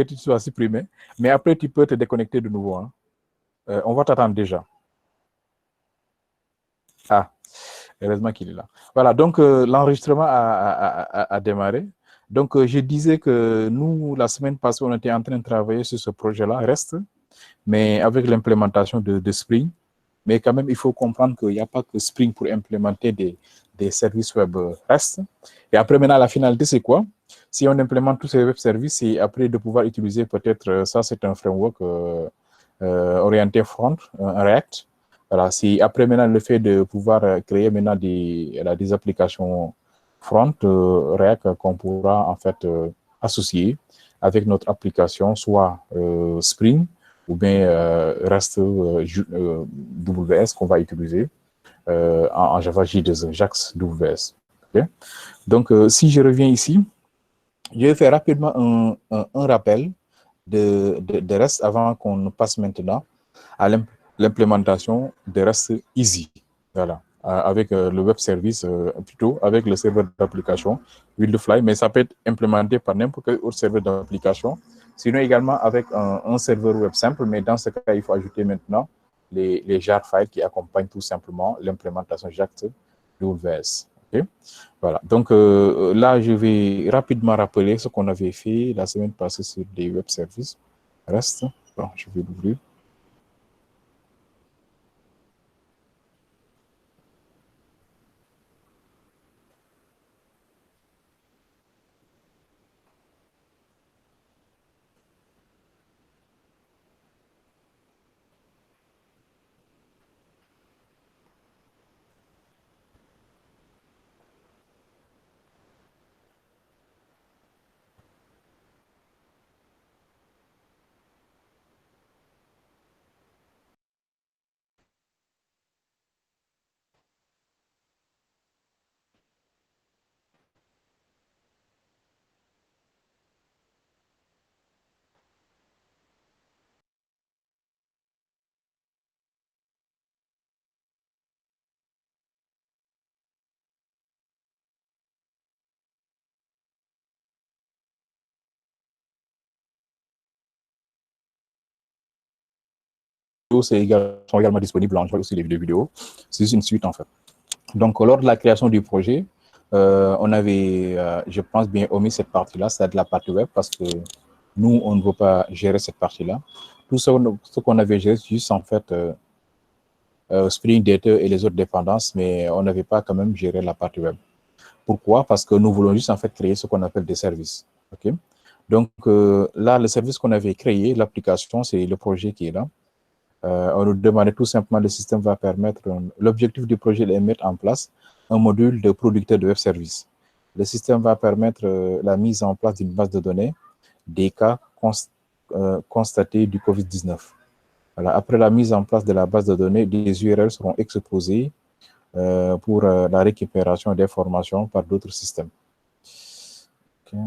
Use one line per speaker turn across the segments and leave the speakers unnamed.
que tu sois supprimé. Mais après, tu peux te déconnecter de nouveau. Hein. On va t'attendre déjà. Ah, heureusement qu'il est là. Voilà, donc l'enregistrement a démarré. Donc, je disais que nous, la semaine passée, on était en train de travailler sur ce projet-là, reste, mais avec l'implémentation de Spring. Mais quand même, il faut comprendre qu'il n'y a pas que Spring pour implémenter des services web REST. Et après, maintenant, la finalité, c'est quoi? Si on implémente tous ces web services, c'est après de pouvoir utiliser peut-être, ça c'est un framework orienté front, un React. Voilà, c'est après maintenant le fait de pouvoir créer maintenant des applications front React qu'on pourra en fait associer avec notre application, soit Spring, ou bien REST WS qu'on va utiliser en Java J2E, JAX WS. Okay? Donc, si je reviens ici, je vais faire rapidement un rappel de REST avant qu'on passe maintenant à l'implémentation de REST Easy. Voilà. Avec le web service, plutôt avec le serveur d'application Wildfly, mais ça peut être implémenté par n'importe quel autre serveur d'application. Sinon, également avec un serveur web simple, mais dans ce cas, il faut ajouter maintenant les jar files qui accompagnent tout simplement l'implémentation JAX WS. Okay? Voilà. Donc là, je vais rapidement rappeler ce qu'on avait fait la semaine passée sur des web services. REST. Bon, je vais l'ouvrir. Sont également disponibles en aussi les vidéos. C'est une suite en fait. Donc, lors de la création du projet, on avait, je pense, bien omis cette partie-là, c'est de la partie web, parce que nous, on ne veut pas gérer cette partie-là. Tout ce qu'on avait géré, c'est juste en fait Spring Data et les autres dépendances, mais on n'avait pas quand même géré la partie web. Pourquoi? Parce que nous voulons juste en fait créer ce qu'on appelle des services. Okay? Donc là, le service qu'on avait créé, l'application, c'est le projet qui est là. On nous demandait tout simplement, le système va permettre, l'objectif du projet est de mettre en place un module de producteur de web service. Le système va permettre la mise en place d'une base de données des cas constatés du COVID-19. Voilà. Après la mise en place de la base de données, des URL seront exposés pour la récupération d'informations par d'autres systèmes. Okay.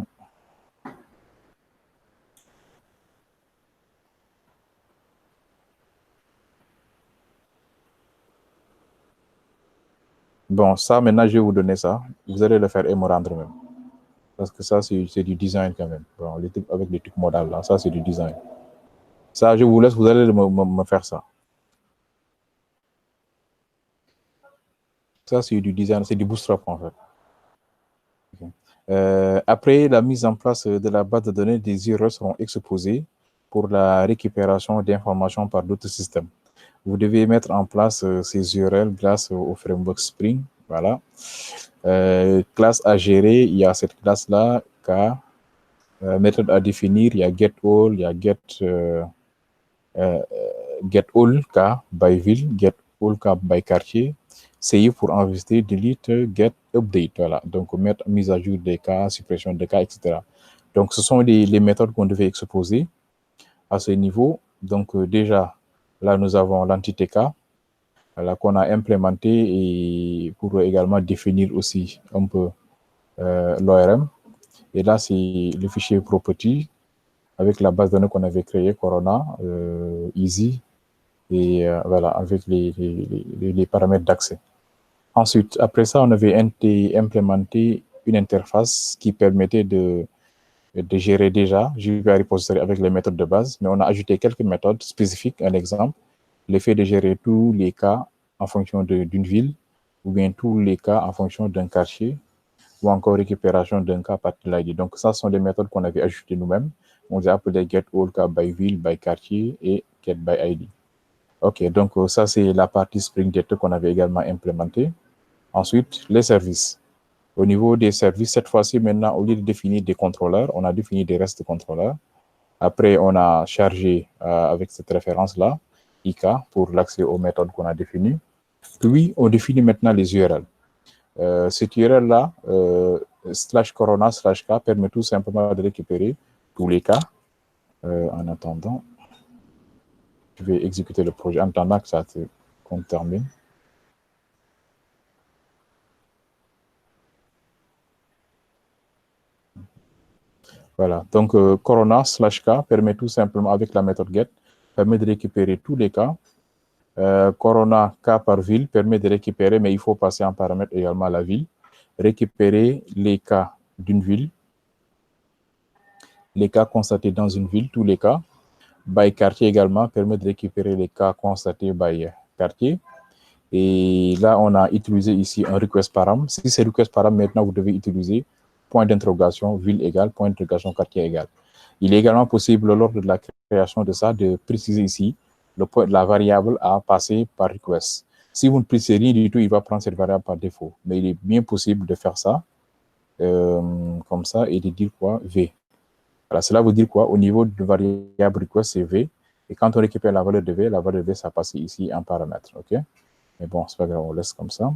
Bon, ça, maintenant, je vais vous donner ça. Vous allez le faire et me rendre même. Parce que ça, c'est du design quand même. Bon, avec les trucs modales, là, ça, c'est du design. Ça, je vous laisse, vous allez me faire ça. Ça, c'est du design, c'est du bootstrap, en fait. Okay. Après la mise en place de la base de données, des URL seront exposés pour la récupération d'informations par d'autres systèmes. Vous devez mettre en place ces URL grâce au framework Spring. Voilà. Classe à gérer, il y a cette classe-là, K. Méthode à définir, il y a getAll, il y a getAll, K, by ville, getAll, K, by quartier. CI pour enregistrer, delete, get, update. Voilà. Donc, mettre mise à jour des cas, suppression des cas, etc. Donc, ce sont les méthodes qu'on devait exposer à ce niveau. Donc, déjà, là, nous avons l'entité K qu'on a implémenté et pour également définir aussi un peu l'ORM. Et là, c'est le fichier property avec la base de données qu'on avait créée, Corona, Easy, et voilà, avec les paramètres d'accès. Ensuite, après ça, on avait implémenté une interface qui permettait de de gérer déjà JPA Repository avec les méthodes de base, mais on a ajouté quelques méthodes spécifiques. Un exemple, le fait de gérer tous les cas en fonction d'une ville, ou bien tous les cas en fonction d'un quartier, ou encore récupération d'un cas par l'ID. Donc, ça sont des méthodes qu'on avait ajoutées nous-mêmes. On les a appelées get all cas by ville, by quartier et get by ID. OK, donc ça, c'est la partie Spring Data qu'on avait également implémentée. Ensuite, les services. Au niveau des services, cette fois-ci, maintenant, au lieu de définir des contrôleurs, on a défini des restes de contrôleurs. Après, on a chargé avec cette référence-là, IK, pour l'accès aux méthodes qu'on a définies. Puis, on définit maintenant les URL. Cette URL-là, /corona/k, permet tout simplement de récupérer tous les cas. En attendant, je vais exécuter le projet en attendant que qu'on termine. Voilà, donc corona/k permet tout simplement, avec la méthode get, permet de récupérer tous les cas. Corona cas par ville permet de récupérer, mais il faut passer en paramètre également la ville. Récupérer les cas d'une ville, les cas constatés dans une ville, tous les cas. By quartier également permet de récupérer les cas constatés by quartier. Et là, on a utilisé ici un request param. Si c'est request param, maintenant, vous devez utiliser point d'interrogation, ville égale, point d'interrogation, quartier égale. Il est également possible, lors de la création de ça, de préciser ici la variable à passer par request. Si vous ne précisez rien du tout, il va prendre cette variable par défaut. Mais il est bien possible de faire ça, comme ça, et de dire quoi? V. Voilà, cela veut dire quoi? Au niveau de variable request, c'est V. Et quand on récupère la valeur de V, ça passe ici en paramètre. OK? Mais bon, c'est pas grave, on laisse comme ça.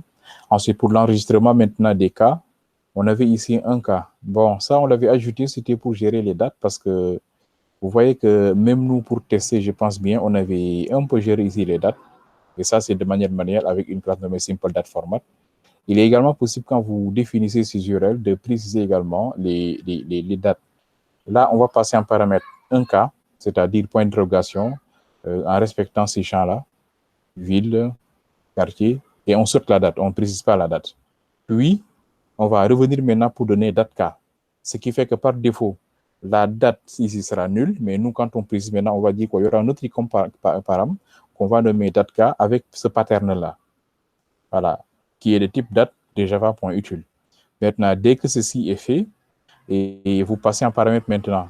Ensuite, pour l'enregistrement maintenant des cas, on avait ici un cas. Bon, ça, on l'avait ajouté, c'était pour gérer les dates parce que vous voyez que même nous, pour tester, je pense bien, on avait un peu géré ici les dates. Et ça, c'est de manière manuelle avec une classe nommée simple date format. Il est également possible, quand vous définissez ces URL, de préciser également les dates. Là, on va passer en paramètre un cas, c'est-à-dire point d'interrogation, en respectant ces champs-là, ville, quartier, et on saute la date, on ne précise pas la date. Puis, on va revenir maintenant pour donner date cas. Ce qui fait que par défaut, la date ici sera nulle, mais nous, quand on précise maintenant, on va dire qu'il y aura un autre icône param qu'on va nommer date cas avec ce pattern-là. Voilà, qui est de type date de java.util. Maintenant, dès que ceci est fait, et vous passez en paramètre maintenant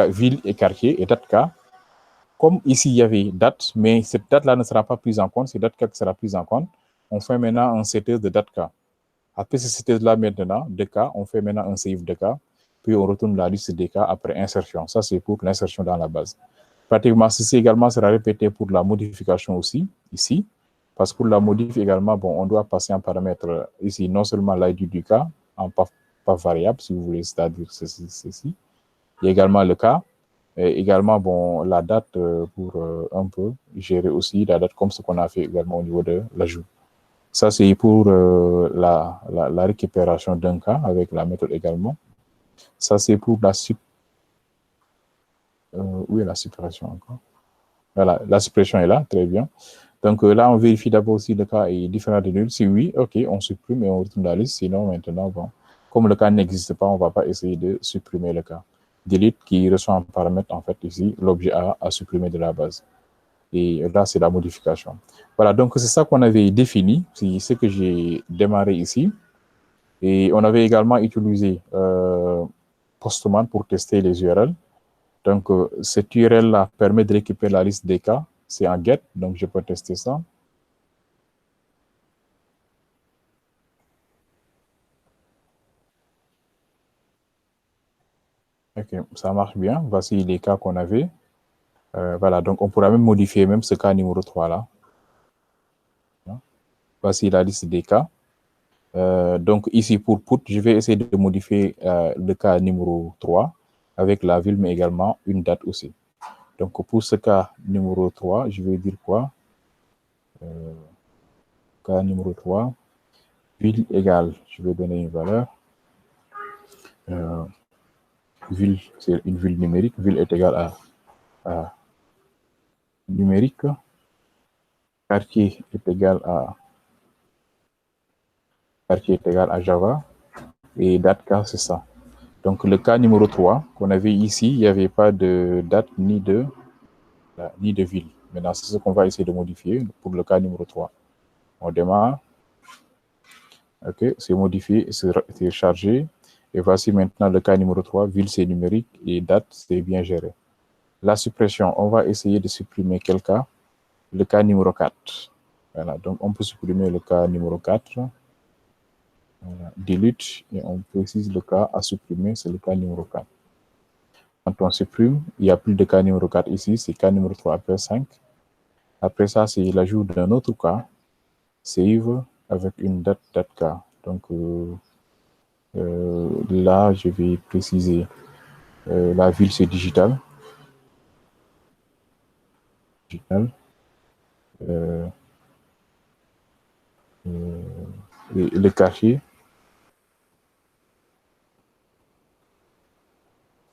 ville et quartier et date cas, comme ici il y avait date, mais cette date-là ne sera pas prise en compte, c'est date cas qui sera prise en compte, on fait maintenant un setter de date cas. Après ce setter-là maintenant, de cas, on fait maintenant un save de cas, puis on retourne la liste des cas après insertion. Ça, c'est pour l'insertion dans la base. Pratiquement, ceci également sera répété pour la modification aussi, ici, parce que pour la modif également, bon, on doit passer en paramètre ici, non seulement l'ID du cas, en pas variable, si vous voulez, c'est-à-dire ceci. Il y a également le cas, et également, bon, la date pour un peu gérer aussi la date comme ce qu'on a fait également au niveau de l'ajout. Ça, c'est pour la récupération d'un cas avec la méthode également. Ça, c'est pour la où est la suppression encore? Voilà, la suppression est là, très bien. Donc là, on vérifie d'abord si le cas est différent de nul. Si oui, OK, on supprime et on retourne la liste. Sinon, maintenant, bon, comme le cas n'existe pas, on ne va pas essayer de supprimer le cas. Delete qui reçoit un paramètre, en fait, ici, l'objet A à supprimer de la base. Et là, c'est la modification. Voilà, donc c'est ça qu'on avait défini, c'est ce que j'ai démarré ici. Et on avait également utilisé Postman pour tester les URL. Donc, cette URL-là permet de récupérer la liste des cas. C'est en get, donc je peux tester ça. OK, ça marche bien. Voici les cas qu'on avait. Voilà, donc on pourra même modifier même ce cas numéro 3 là. Voici la liste des cas. Donc ici pour put, je vais essayer de modifier le cas numéro 3 avec la ville, mais également une date aussi. Donc pour ce cas numéro 3, je vais dire quoi? Cas numéro 3, ville égale, je vais donner une valeur. Ville, c'est une ville numérique. Ville est égale à numérique. Quartier est égal à Java. Et date cas, c'est ça. Donc, le cas numéro 3 qu'on avait ici, il n'y avait pas de date ni de ville. Maintenant, c'est ce qu'on va essayer de modifier pour le cas numéro 3. On démarre. OK, c'est modifié, c'est chargé. Et voici maintenant le cas numéro 3. Ville, c'est numérique et date, c'est bien géré. La suppression, on va essayer de supprimer quel cas? Le cas numéro 4. Voilà, donc on peut supprimer le cas numéro 4. Voilà, delete, et on précise le cas à supprimer, c'est le cas numéro 4. Quand on supprime, il n'y a plus de cas numéro 4 ici, c'est cas numéro 3 après 5. Après ça, c'est l'ajout d'un autre cas, save, avec une date cas. Donc là, je vais préciser la ville, c'est digital. Digital. Et le quartier,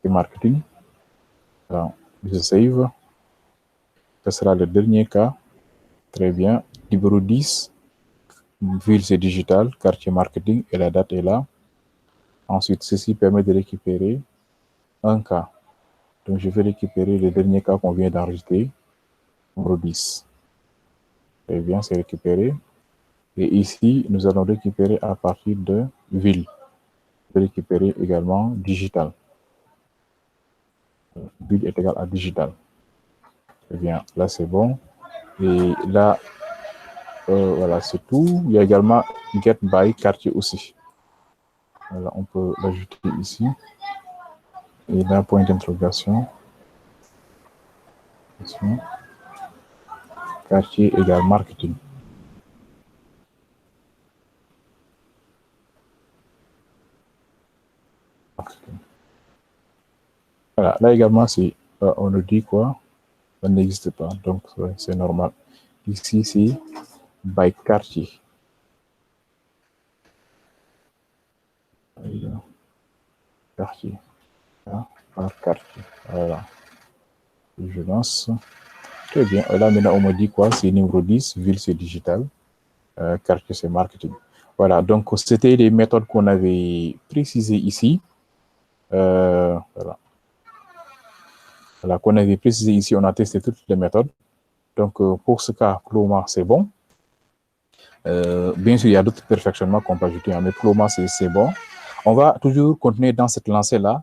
c'est marketing. Alors, je save. Ce sera le dernier cas. Très bien. Numéro 10, ville, c'est digital, quartier marketing, et la date est là. Ensuite, ceci permet de récupérer un cas. Donc, je vais récupérer le dernier cas qu'on vient d'enregistrer, numéro 10. Très bien, c'est récupéré. Et ici, nous allons récupérer à partir de ville. Je vais récupérer également digital. Ville est égal à digital. Très bien, là c'est bon. Et là, voilà, c'est tout. Il y a également get by quartier aussi. Voilà, on peut l'ajouter ici. Et là, point d'interrogation. Quartier égale marketing. Voilà, là également, on nous dit quoi? Ça n'existe pas, donc c'est normal. Ici, c'est by quartier. Quartier. Là, par quartier. Voilà. Je lance. Très bien. Là, maintenant, on me dit quoi? C'est numéro 10. Ville, c'est digital. Quartier, c'est marketing. Voilà. Donc, c'était les méthodes qu'on avait précisées ici. Voilà. Voilà, qu'on avait précisé ici. On a testé toutes les méthodes. Donc, pour ce cas, Cloma, c'est bon. Bien sûr, il y a d'autres perfectionnements qu'on peut ajouter, hein, mais pour le moment, c'est bon. On va toujours continuer dans cette lancée-là.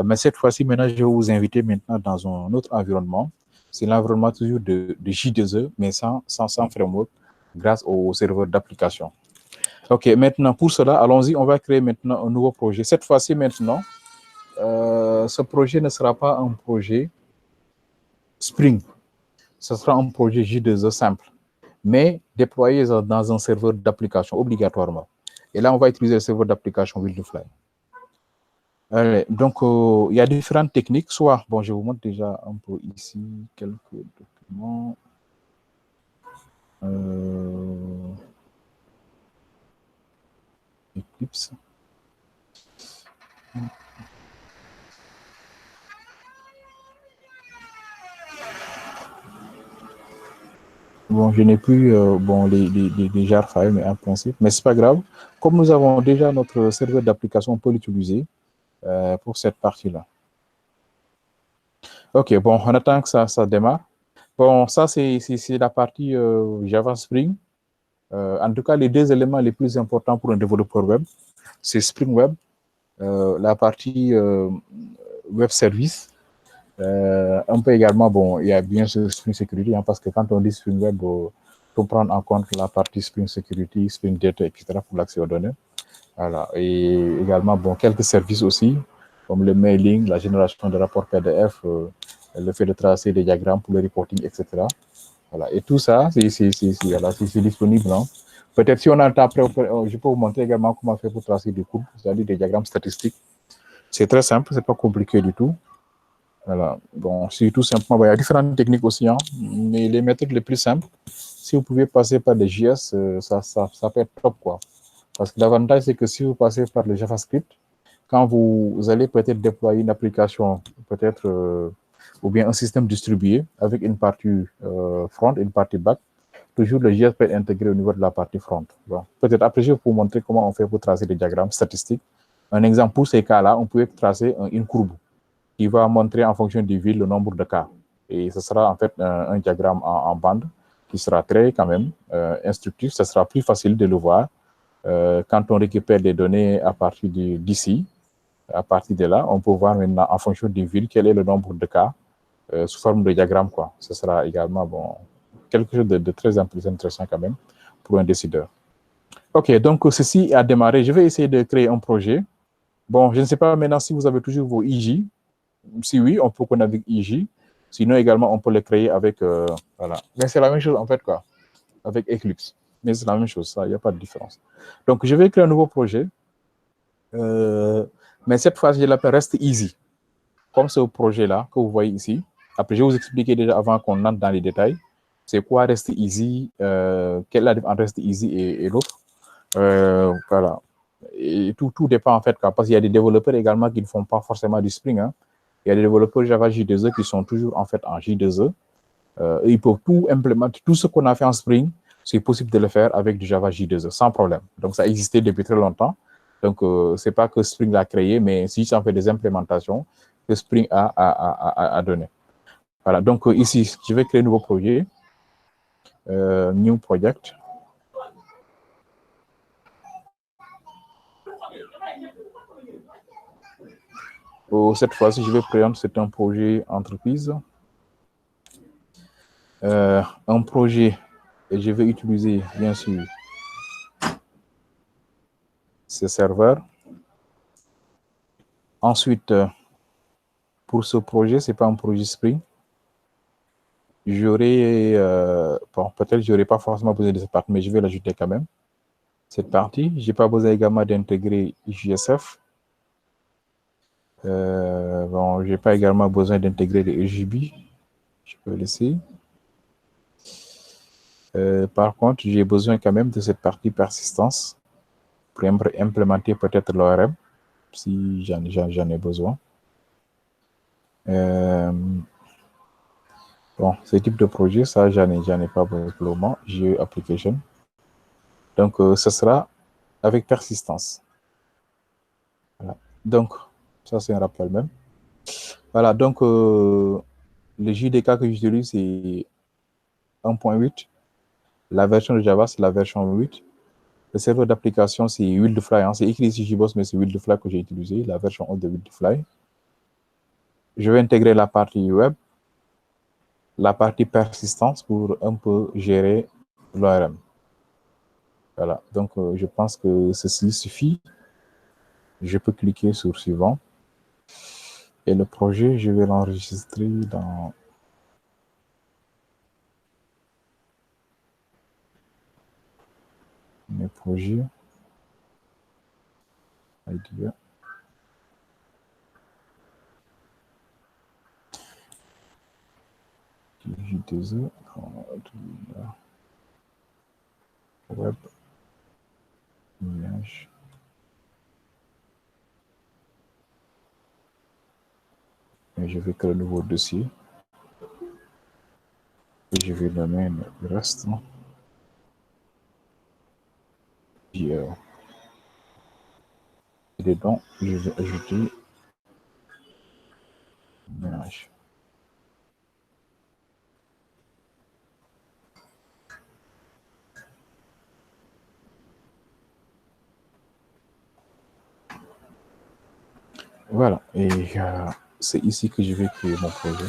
Mais cette fois-ci, maintenant, je vais vous inviter maintenant dans un autre environnement. C'est l'environnement toujours de J2E, mais sans framework, grâce au serveur d'application. OK, maintenant, pour cela, allons-y, on va créer maintenant un nouveau projet. Cette fois-ci, maintenant, ce projet ne sera pas un projet Spring. Ce sera un projet J2E simple, mais déployé dans un serveur d'application obligatoirement. Et là, on va utiliser le serveur d'application Wildfly. Donc, il y a différentes techniques. Soit, bon, je vous montre déjà un peu ici quelques documents. Eclipse. Bon, je n'ai plus bon, les jar files, mais en principe, mais c'est pas grave. Comme nous avons déjà notre serveur d'application, on peut l'utiliser pour cette partie-là. OK, bon, on attend que ça démarre. Bon, ça, c'est la partie Java Spring. En tout cas, les deux éléments les plus importants pour un développeur web, c'est Spring Web, la partie web service. Un peu également, bon, il y a bien sûr Spring Security, hein, parce que quand on dit Spring Web, il faut prendre en compte la partie Spring Security, Spring Data, etc. pour l'accès aux données. Voilà. Et également, bon, quelques services aussi, comme le mailing, la génération de rapports PDF, le fait de tracer des diagrammes pour le reporting, etc. Voilà. Et tout ça, c'est disponible. Hein. Peut-être si on a le temps après, je peux vous montrer également comment faire pour tracer des courbes, c'est-à-dire des diagrammes statistiques. C'est très simple, c'est pas compliqué du tout. Voilà. Bon, c'est tout simplement. Bon, il y a différentes techniques aussi, hein, mais les méthodes les plus simples, si vous pouvez passer par des JS, ça peut être top, quoi. Parce que l'avantage, c'est que si vous passez par le JavaScript, quand vous allez peut-être déployer une application, peut-être, ou bien un système distribué avec une partie front et une partie back, toujours le JS peut être intégré au niveau de la partie front. Bon. Peut-être après, je vais vous montrer comment on fait pour tracer des diagrammes statistiques Un exemple, pour ces cas-là, on peut tracer une courbe qui va montrer en fonction des villes le nombre de cas. Et ce sera en fait un diagramme en bande qui sera très quand même instructif. Ce sera plus facile de le voir quand on récupère des données à partir d'ici. À partir de là, on peut voir maintenant en fonction des villes quel est le nombre de cas sous forme de diagramme, quoi. Ce sera également bon, quelque chose de très intéressant quand même pour un décideur. OK, donc ceci a démarré. Je vais essayer de créer un projet. Bon, je ne sais pas maintenant si vous avez toujours vos IJ. Si oui, on peut connaître avec IJ. Sinon, également, on peut le créer avec... voilà. Mais c'est la même chose, en fait, quoi, avec Eclipse. Mais c'est la même chose, ça, il n'y a pas de différence. Donc, je vais créer un nouveau projet. Mais cette fois, je l'appelle Rest Easy. Comme ce projet-là que vous voyez ici. Après, je vais vous expliquer déjà avant qu'on entre dans les détails. C'est quoi Rest Easy, quelle est la différence entre Rest Easy et l'autre. Voilà. Et tout dépend, en fait, parce qu'il y a des développeurs également qui ne font pas forcément du Spring. Hein. Il y a des développeurs Java J2E qui sont toujours en fait en J2E. Ils peuvent tout implémenter, tout ce qu'on a fait en Spring, c'est possible de le faire avec du Java J2E sans problème. Donc, ça existait depuis très longtemps. Donc, c'est pas que Spring l'a créé, mais si ça fait des implémentations que Spring a donné. Voilà, donc ici, je vais créer un nouveau projet. New Project. Cette fois-ci, je vais prendre, c'est un projet entreprise. Un projet, et je vais utiliser, bien sûr, ce serveur. Ensuite, pour ce projet, ce n'est pas un projet Spring. J'aurais, bon, peut-être je n'aurai pas forcément besoin de cette partie, mais je vais l'ajouter quand même. Cette partie, je n'ai pas besoin également d'intégrer JSF. Bon, je n'ai pas également besoin d'intégrer les EJB. Je peux laisser. Par contre, j'ai besoin quand même de cette partie persistance pour implémenter peut-être l'ORM si j'en ai besoin. Bon, ce type de projet, ça, j'en ai pas pour le moment. J'ai application. Donc, ce sera avec persistance. Voilà. Donc, ça, c'est un rappel même. Voilà, donc, le JDK que j'utilise, c'est 1.8. La version de Java, c'est la version 8. Le serveur d'application, c'est Wildfly. Hein. C'est écrit ici JBoss, mais c'est Wildfly que j'ai utilisé, la version 11 de Wildfly. Je vais intégrer la partie web, la partie persistance pour un peu gérer l'ORM. Voilà, donc je pense que ceci suffit. Je peux cliquer sur suivant. Et le projet, je vais l'enregistrer dans mes projets. Idea. J2E. Web. Image. Et je vais créer un nouveau dossier. Et je vais nommer le reste. Et dedans, je vais ajouter image. Voilà, et c'est ici que je vais créer mon projet.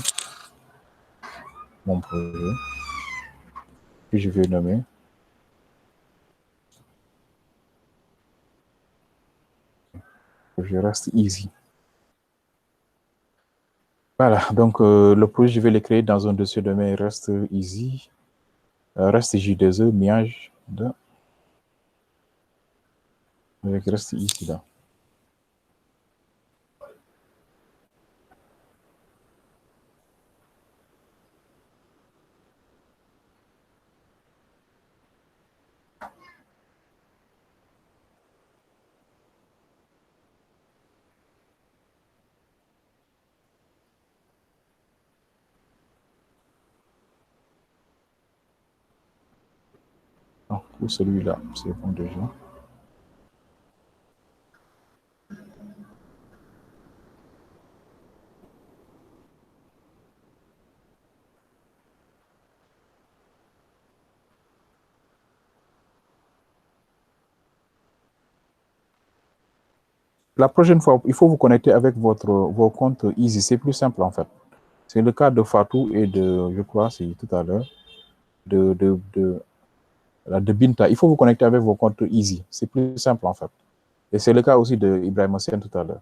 Que je vais nommer. Je reste easy. Voilà, donc le projet, je vais le créer dans un dossier de mail reste easy, reste J2E, miage, avec reste ici là. Donc, pour celui-là, c'est bon déjà. La prochaine fois, il faut vous connecter avec vos comptes Easy. C'est plus simple, en fait. C'est le cas de Fatou et de, je crois, c'est tout à l'heure, de Binta. Il faut vous connecter avec vos comptes Easy. C'est plus simple, en fait. Et c'est le cas aussi de Ibrahim Hossein tout à l'heure.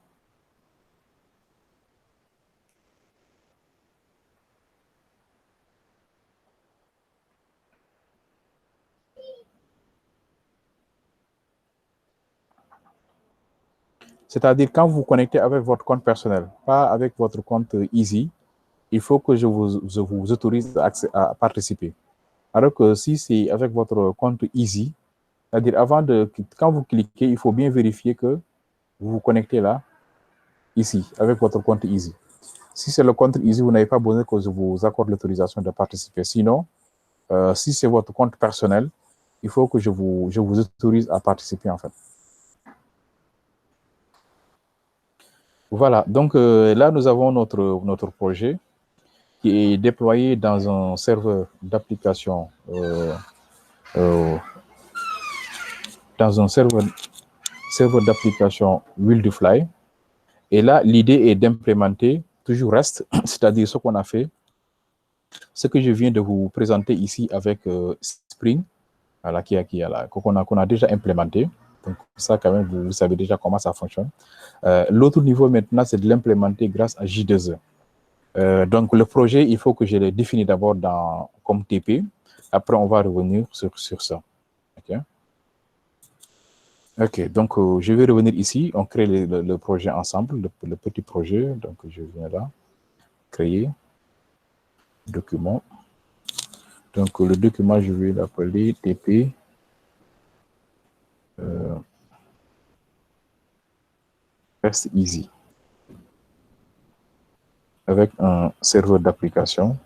C'est-à-dire, quand vous vous connectez avec votre compte personnel, pas avec votre compte Easy, il faut que je vous autorise à participer. Alors que si c'est avec votre compte Easy, c'est-à-dire quand vous cliquez, il faut bien vérifier que vous vous connectez là, ici, avec votre compte Easy. Si c'est le compte Easy, vous n'avez pas besoin que je vous accorde l'autorisation de participer. Sinon, si c'est votre compte personnel, il faut que je vous autorise à participer en fait. Voilà, donc là, nous avons notre projet qui est déployé dans un serveur d'application, dans un serveur d'application Wildfly. Et là, l'idée est d'implémenter toujours REST, c'est-à-dire ce qu'on a fait, ce que je viens de vous présenter ici avec Spring, voilà, qu'on a déjà implémenté. Donc, ça, quand même, vous savez déjà comment ça fonctionne. L'autre niveau maintenant, c'est de l'implémenter grâce à J2E. Donc, le projet, il faut que je le définisse d'abord comme TP. Après, on va revenir sur ça. OK. OK, donc je vais revenir ici. On crée le projet ensemble, le petit projet. Donc, je viens là, créer, document. Donc, le document, je vais l'appeler TP. Reste easy. Avec un serveur d'application.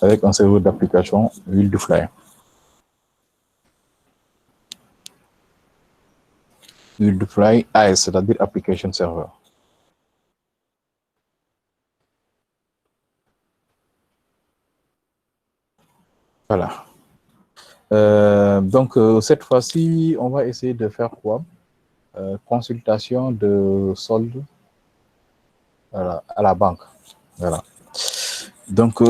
Avec un serveur d'application Wildfly. Wildfly AS, c'est-à-dire Application Server. Voilà. Donc, cette fois-ci, on va essayer de faire quoi? Consultation de solde à la banque. Voilà. Donc,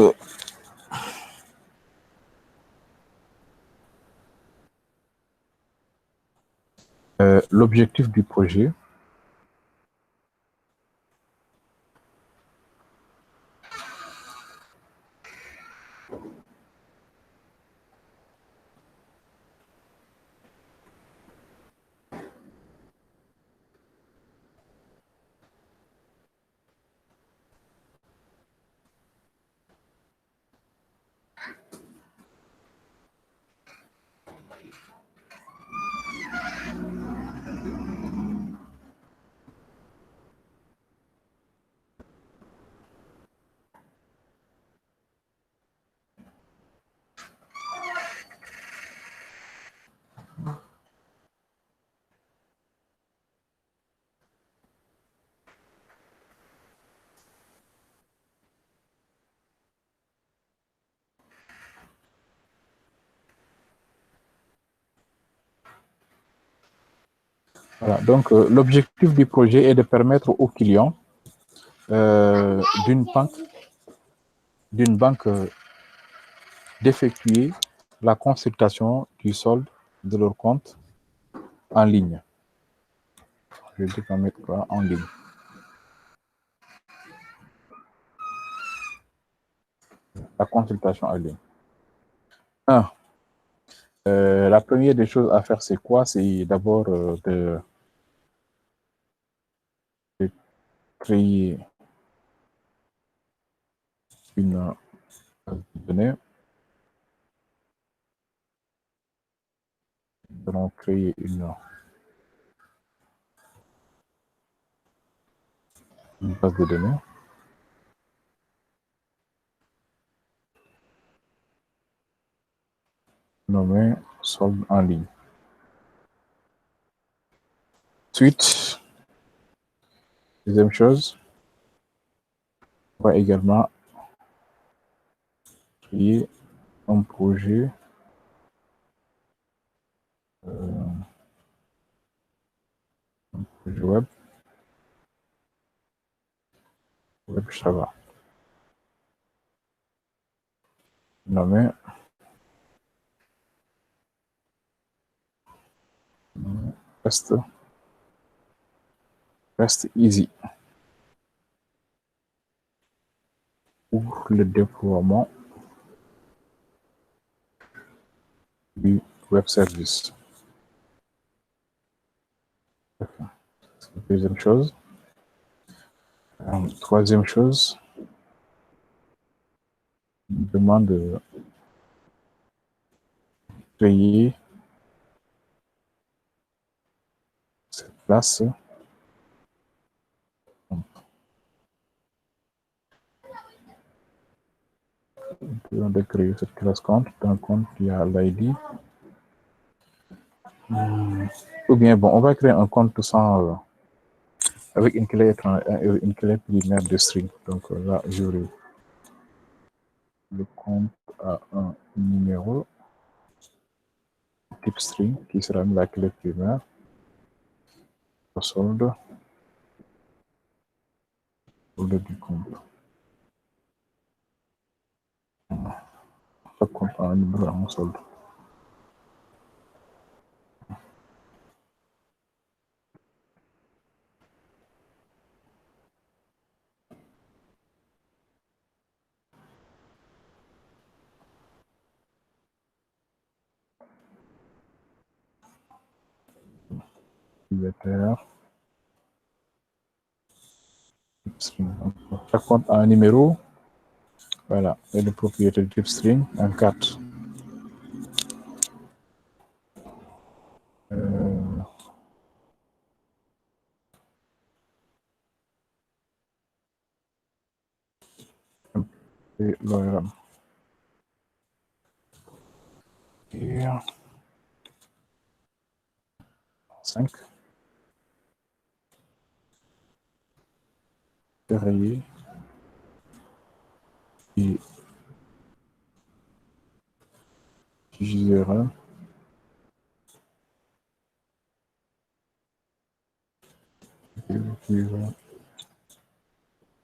l'objectif du projet, voilà. Donc, l'objectif du projet est de permettre aux clients d'une banque d'effectuer la consultation du solde de leur compte en ligne. Je vais quand mettre quoi en ligne. La consultation en ligne. La première des choses à faire, c'est quoi? C'est d'abord de créer une base de données. Nous allons créer une base de données. Nommée solde en ligne. Ensuite, deuxième chose, on va également créer un projet web, Java, nommé Rest Easy pour le déploiement du web service. Deuxième chose. Troisième chose, on demande de créer cette place. On de créer cette classe compte. Dans le compte, il y a l'ID. Ou bien, bon, on va créer un compte sans, avec une clé primaire de string. Donc là, j'aurai le compte à un numéro type string qui sera la clé primaire. Solde du compte. Chaque compte a un numéro en solde. Chaque compte a un numéro. Voilà, et le propriétaire type string, un 4. Et l'ORM. Et 5. Ferrier. Et JRM.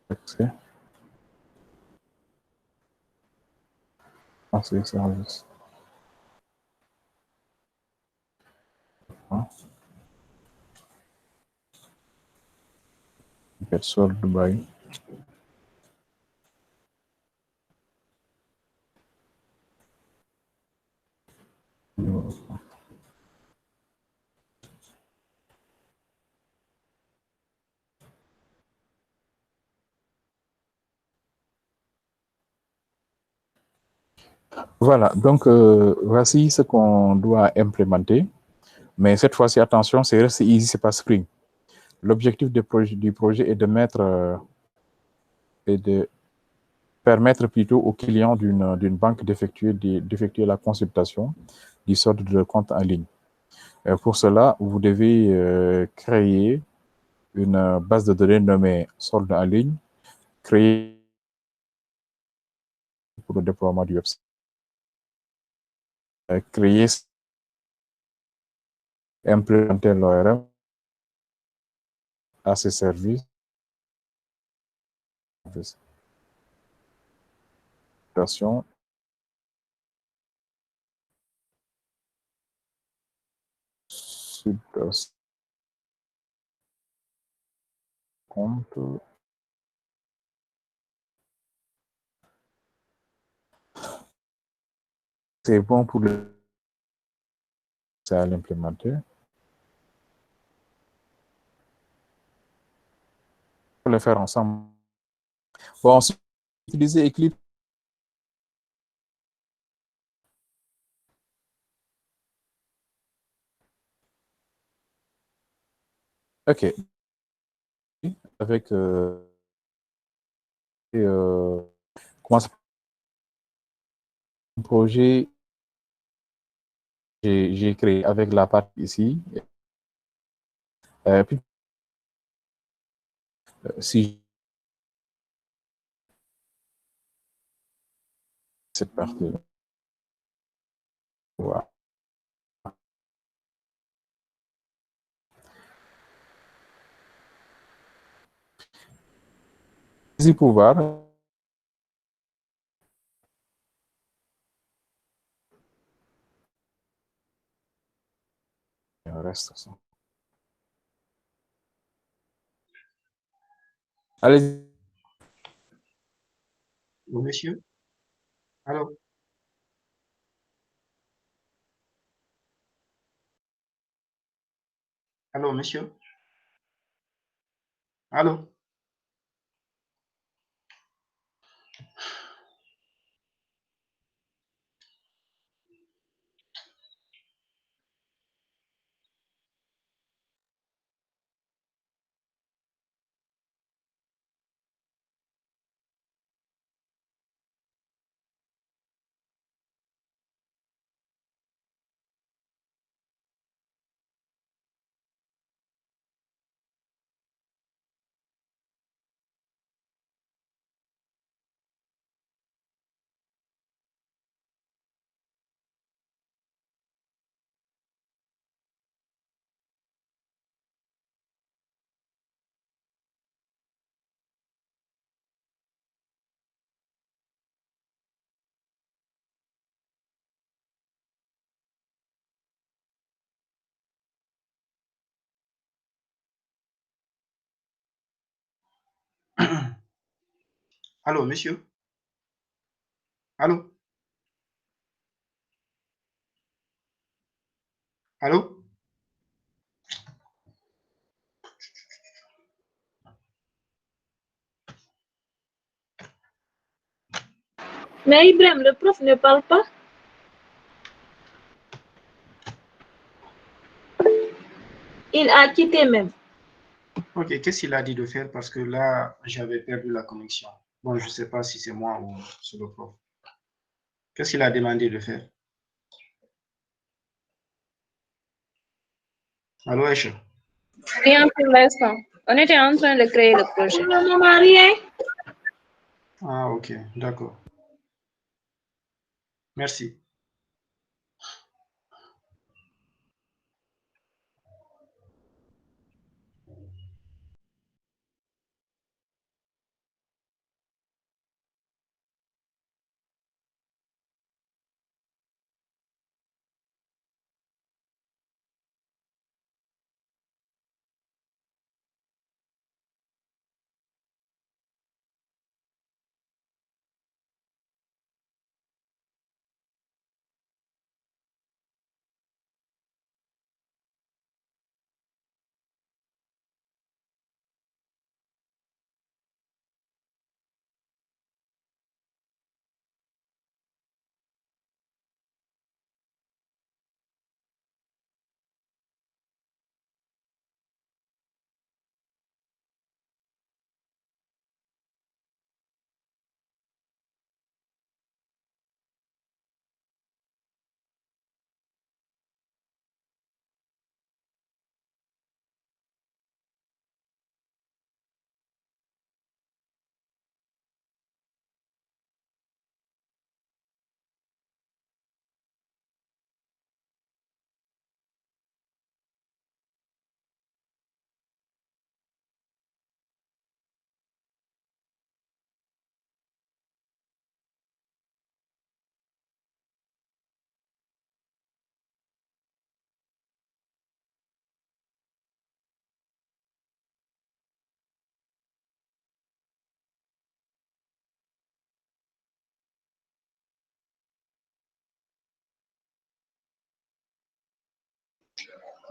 Accès. Accès service. Get solved by. Voilà, donc voici ce qu'on doit implémenter. Mais cette fois-ci, attention, c'est Rest Easy, c'est pas Spring. L'objectif du projet est de mettre et de permettre plutôt aux clients d'une banque d'effectuer la consultation du solde de leur compte en ligne. Pour cela, vous devez créer une base de données nommée solde en ligne, créer pour le déploiement du website, créer, implémenter l'ORM à ces services, compte. C'est bon pour à l'implémenter. On va le faire ensemble. Bon, ensuite, utiliser Eclipse. OK. Avec comment ça, un projet, j'ai créé avec la partie ici. Puis, si cette partie Voilà. Easy pouvoir. Reste ça. Allez.
Oui, monsieur. Allô? Allô, monsieur? Allô? Allô, monsieur? Allô? Allô?
Mais Ibrahim, le prof ne parle pas. Il a quitté même.
Ok, qu'est-ce qu'il a dit de faire? Parce que là, j'avais perdu la connexion. Bon, je ne sais pas si c'est moi ou c'est le prof. Qu'est-ce qu'il a demandé de faire? Allô, Aïcha?
Rien pour l'instant. On était en train de créer le projet.
Pour le moment, rien.
Ah, ok, d'accord. Merci.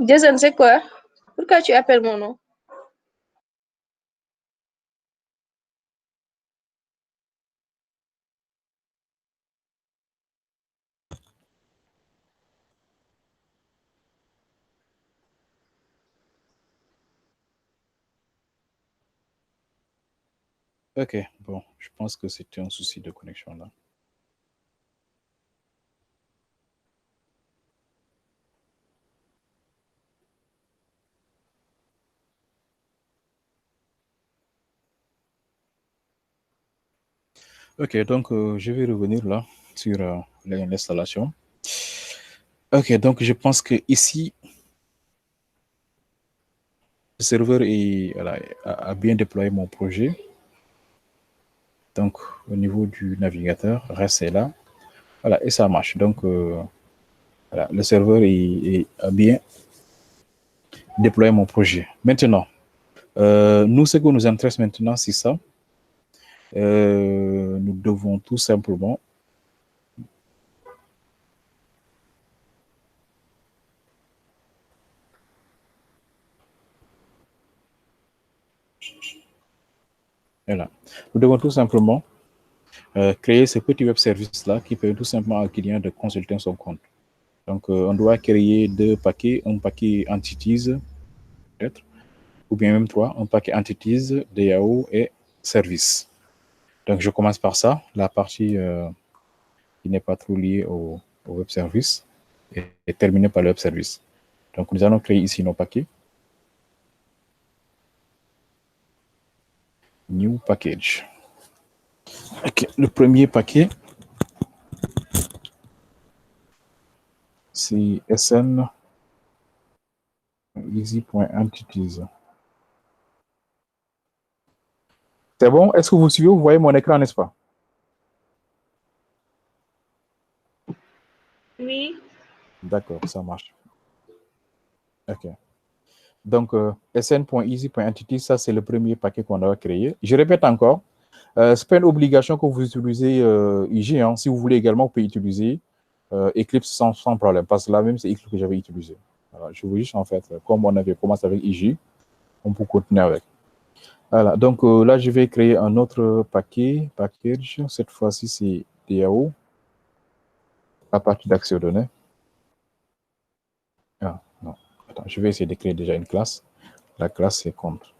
Jason, c'est quoi? Pourquoi tu appelles mon nom?
Ok, bon, je pense que c'était un souci de connexion là. Ok, donc je vais revenir là sur l'installation. Ok, donc je pense que ici, le serveur voilà, a bien déployé mon projet. Donc, au niveau du navigateur, restez là. Voilà, et ça marche. Donc, voilà, le serveur a bien déployé mon projet. Maintenant, nous, ce qui nous intéresse maintenant, c'est ça. Nous devons tout simplement voilà. Nous devons tout simplement créer ce petit web service-là qui permet tout simplement au client de consulter son compte. Donc, on doit créer deux paquets, un paquet entities, peut-être, ou bien même trois, un paquet entities, DAO et service. Donc, je commence par ça, la partie qui n'est pas trop liée au web service et terminée par le web service. Donc, nous allons créer ici nos paquets. New package. Okay. Le premier paquet, c'est SN easy.entities. C'est bon? Est-ce que vous suivez? Vous voyez mon écran, n'est-ce pas?
Oui.
D'accord, ça marche. OK. Donc, sn.easy.entities, ça, c'est le premier paquet qu'on a créé. Je répète encore, ce n'est pas une obligation que vous utilisez IG. Hein. Si vous voulez également, vous pouvez utiliser Eclipse sans problème, parce que là même, c'est Eclipse que j'avais utilisé. Voilà, je vous juste, en fait, comme on avait commencé avec IG, on peut continuer avec. Voilà, donc là, je vais créer un autre package. Cette fois-ci, c'est DAO, à partir d'accès aux données. Ah, non. Attends, je vais essayer de créer déjà une classe. La classe, c'est compte.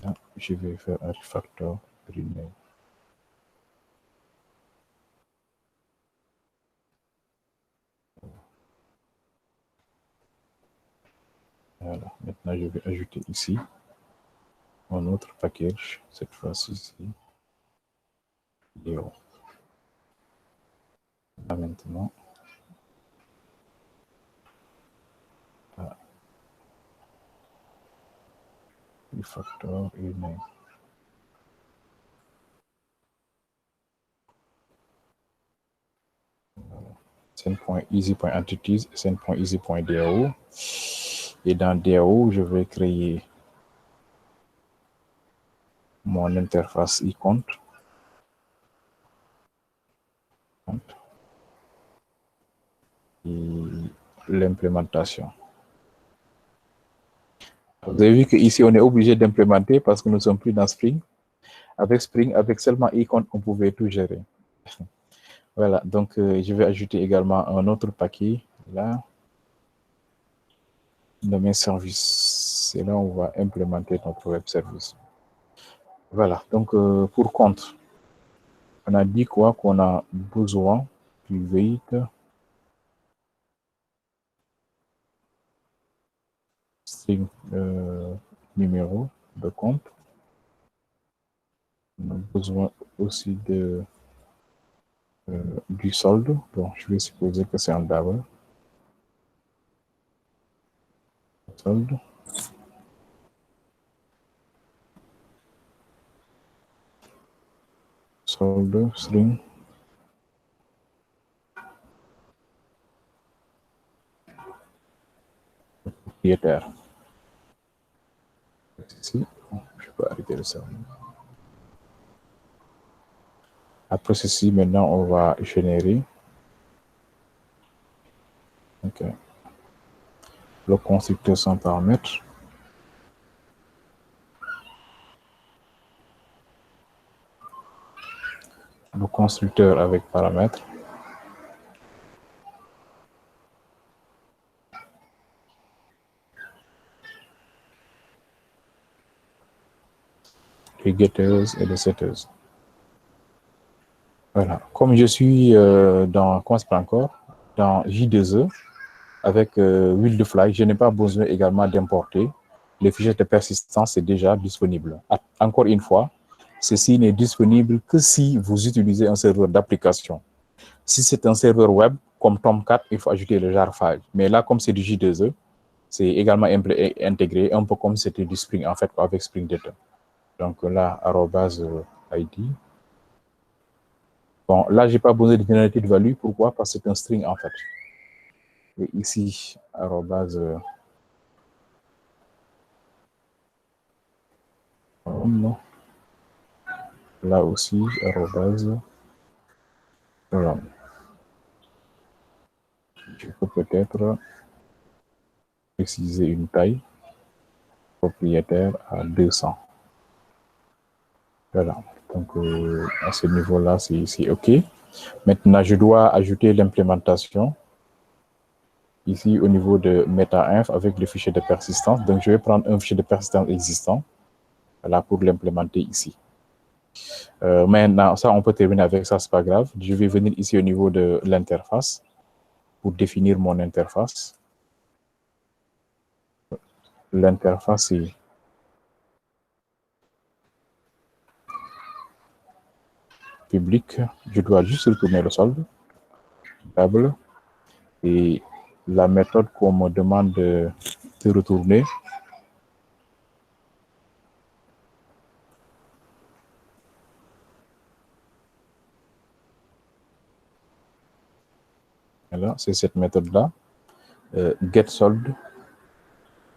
Ah, je vais faire un refactor rename. Voilà, maintenant je vais ajouter ici un autre package, cette fois-ci, DAO. Là maintenant, voilà. Refactor rename. sn.easy.entities, sn.easy.dao. Et dans DAO, je vais créer mon interface e-compte. Et l'implémentation. Vous avez vu qu'ici, on est obligé d'implémenter parce que nous ne sommes plus dans Spring. Avec Spring, avec seulement e-compte, on pouvait tout gérer. Voilà, donc je vais ajouter également un autre paquet là. Domaine service. C'est là où on va implémenter notre web service. Voilà, donc pour compte, on a dit quoi? Qu'on a besoin du private string numéro de compte. On a besoin aussi du solde. Bon, je vais supposer que c'est un double. Solde. Solde string. Propriétaire. Ici, je peux arrêter le serveur. Après ceci, maintenant, on va générer le constructeur sans paramètres. Le constructeur avec paramètres. Les getters et les setters. Voilà. Comme je suis dans J2E avec Wildfly, je n'ai pas besoin également d'importer le fichier de persistance est déjà disponible. Encore une fois, ceci n'est disponible que si vous utilisez un serveur d'application. Si c'est un serveur web, comme Tomcat, il faut ajouter le jar file. Mais là, comme c'est du J2E, c'est également intégré, un peu comme c'était du Spring, en fait, avec Spring Data. Donc là, @id. Bon, là, j'ai pas besoin de générative de value. Pourquoi? Parce que c'est un string, en fait. Et ici, non. Là aussi, voilà. Je peux peut-être préciser une taille propriétaire à 200. Voilà. Donc, à ce niveau-là, c'est OK. Maintenant, je dois ajouter l'implémentation ici au niveau de meta-inf avec le fichier de persistance. Donc, je vais prendre un fichier de persistance existant voilà, pour l'implémenter ici. Maintenant, ça, on peut terminer avec ça, c'est pas grave. Je vais venir ici au niveau de l'interface pour définir mon interface. L'interface est publique. Je dois juste retourner le solde. Table. Et la méthode qu'on me demande de retourner, voilà, c'est cette méthode-là. GetSolde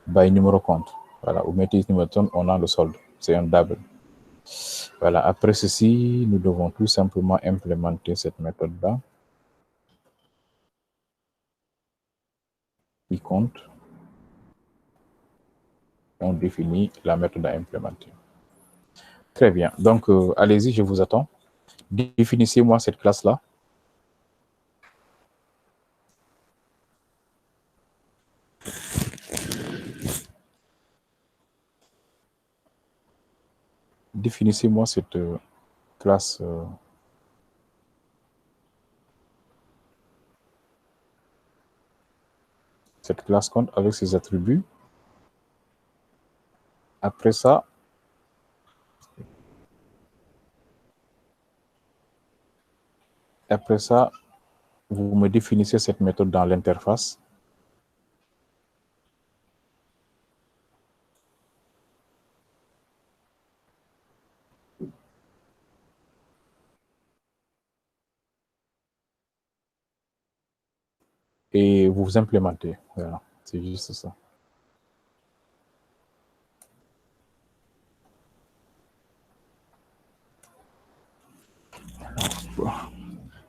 by numéro compte. Voilà, vous mettez numéro de compte, on a le solde. C'est un double. Voilà, après ceci, nous devons tout simplement implémenter cette méthode-là. Qui compte. On définit la méthode à implémenter. Très bien. Donc, allez-y, je vous attends. Définissez-moi cette classe-là. Définissez-moi cette classe. Cette classe compte avec ses attributs. Après ça, vous me définissez cette méthode dans l'interface. Et vous implémentez. Voilà, c'est juste ça.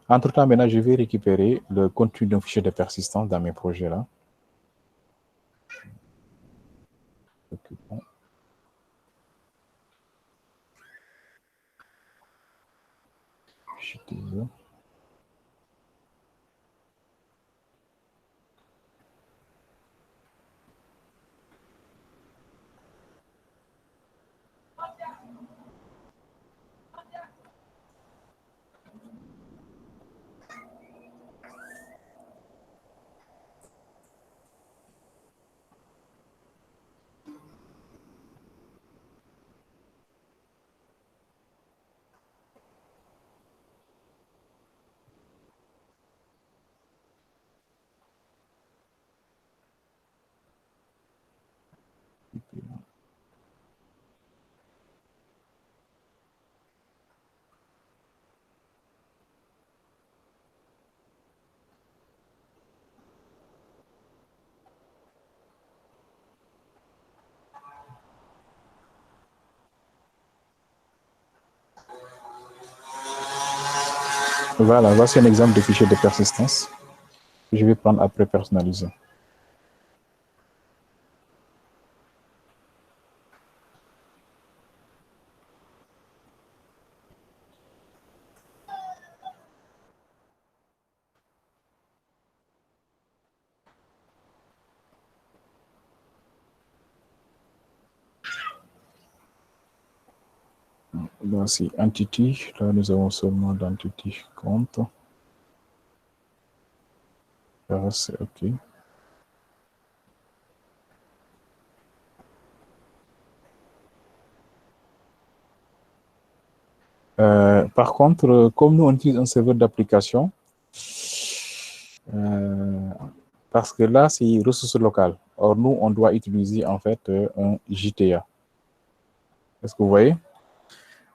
Entre-temps, maintenant, je vais récupérer le contenu d'un fichier de persistance dans mes projets là. Voilà, voici un exemple de fichier de persistance. Je vais prendre après personnaliser. Voici entity. Là, nous avons seulement d'entity compte. Là, c'est OK. Par contre, comme nous, on utilise un serveur d'application, parce que là, c'est ressources locales. Or, nous, on doit utiliser en fait un JTA. Est-ce que vous voyez?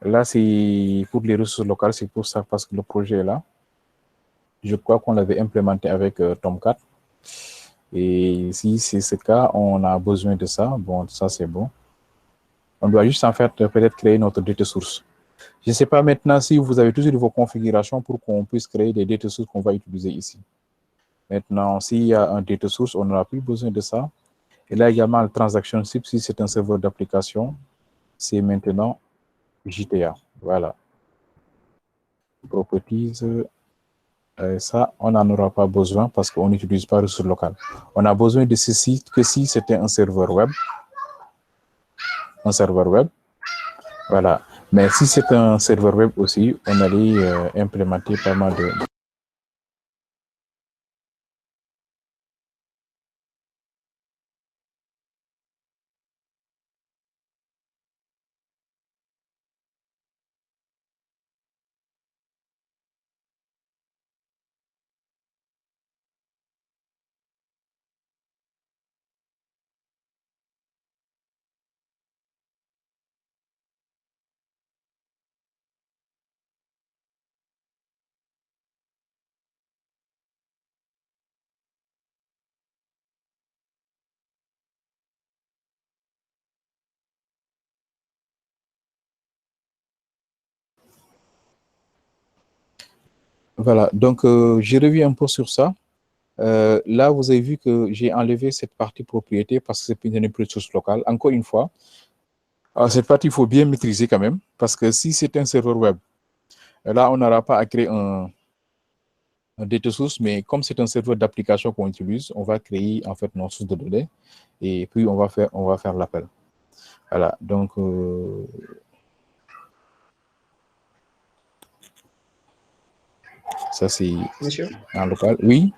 Là, c'est pour les ressources locales, c'est pour ça, parce que le projet est là. Je crois qu'on l'avait implémenté avec Tomcat. Et si c'est ce cas, on a besoin de ça. Bon, ça, c'est bon. On doit juste en fait peut-être créer notre data source. Je ne sais pas maintenant si vous avez toujours vos configurations pour qu'on puisse créer des data sources qu'on va utiliser ici. Maintenant, s'il y a un data source, on n'aura plus besoin de ça. Et là également, le transaction type, si c'est un serveur d'application, c'est maintenant JTA. Voilà. Properties, ça, on n'en aura pas besoin parce qu'on n'utilise pas ressources locales. On a besoin de ceci que si c'était un serveur web. Un serveur web. Voilà. Mais si c'est un serveur web aussi, on allait implémenter pas mal de... Voilà, donc je reviens un peu sur ça. Là, vous avez vu que j'ai enlevé cette partie propriété parce que c'est une ressource locale. Encore une fois, cette partie, il faut bien maîtriser quand même parce que si c'est un serveur web, là, on n'aura pas à créer un data source, mais comme c'est un serveur d'application qu'on utilise, on va créer en fait nos sources de données et puis on va faire l'appel. Voilà, donc ça c'est
Monsieur,
en local. Oui,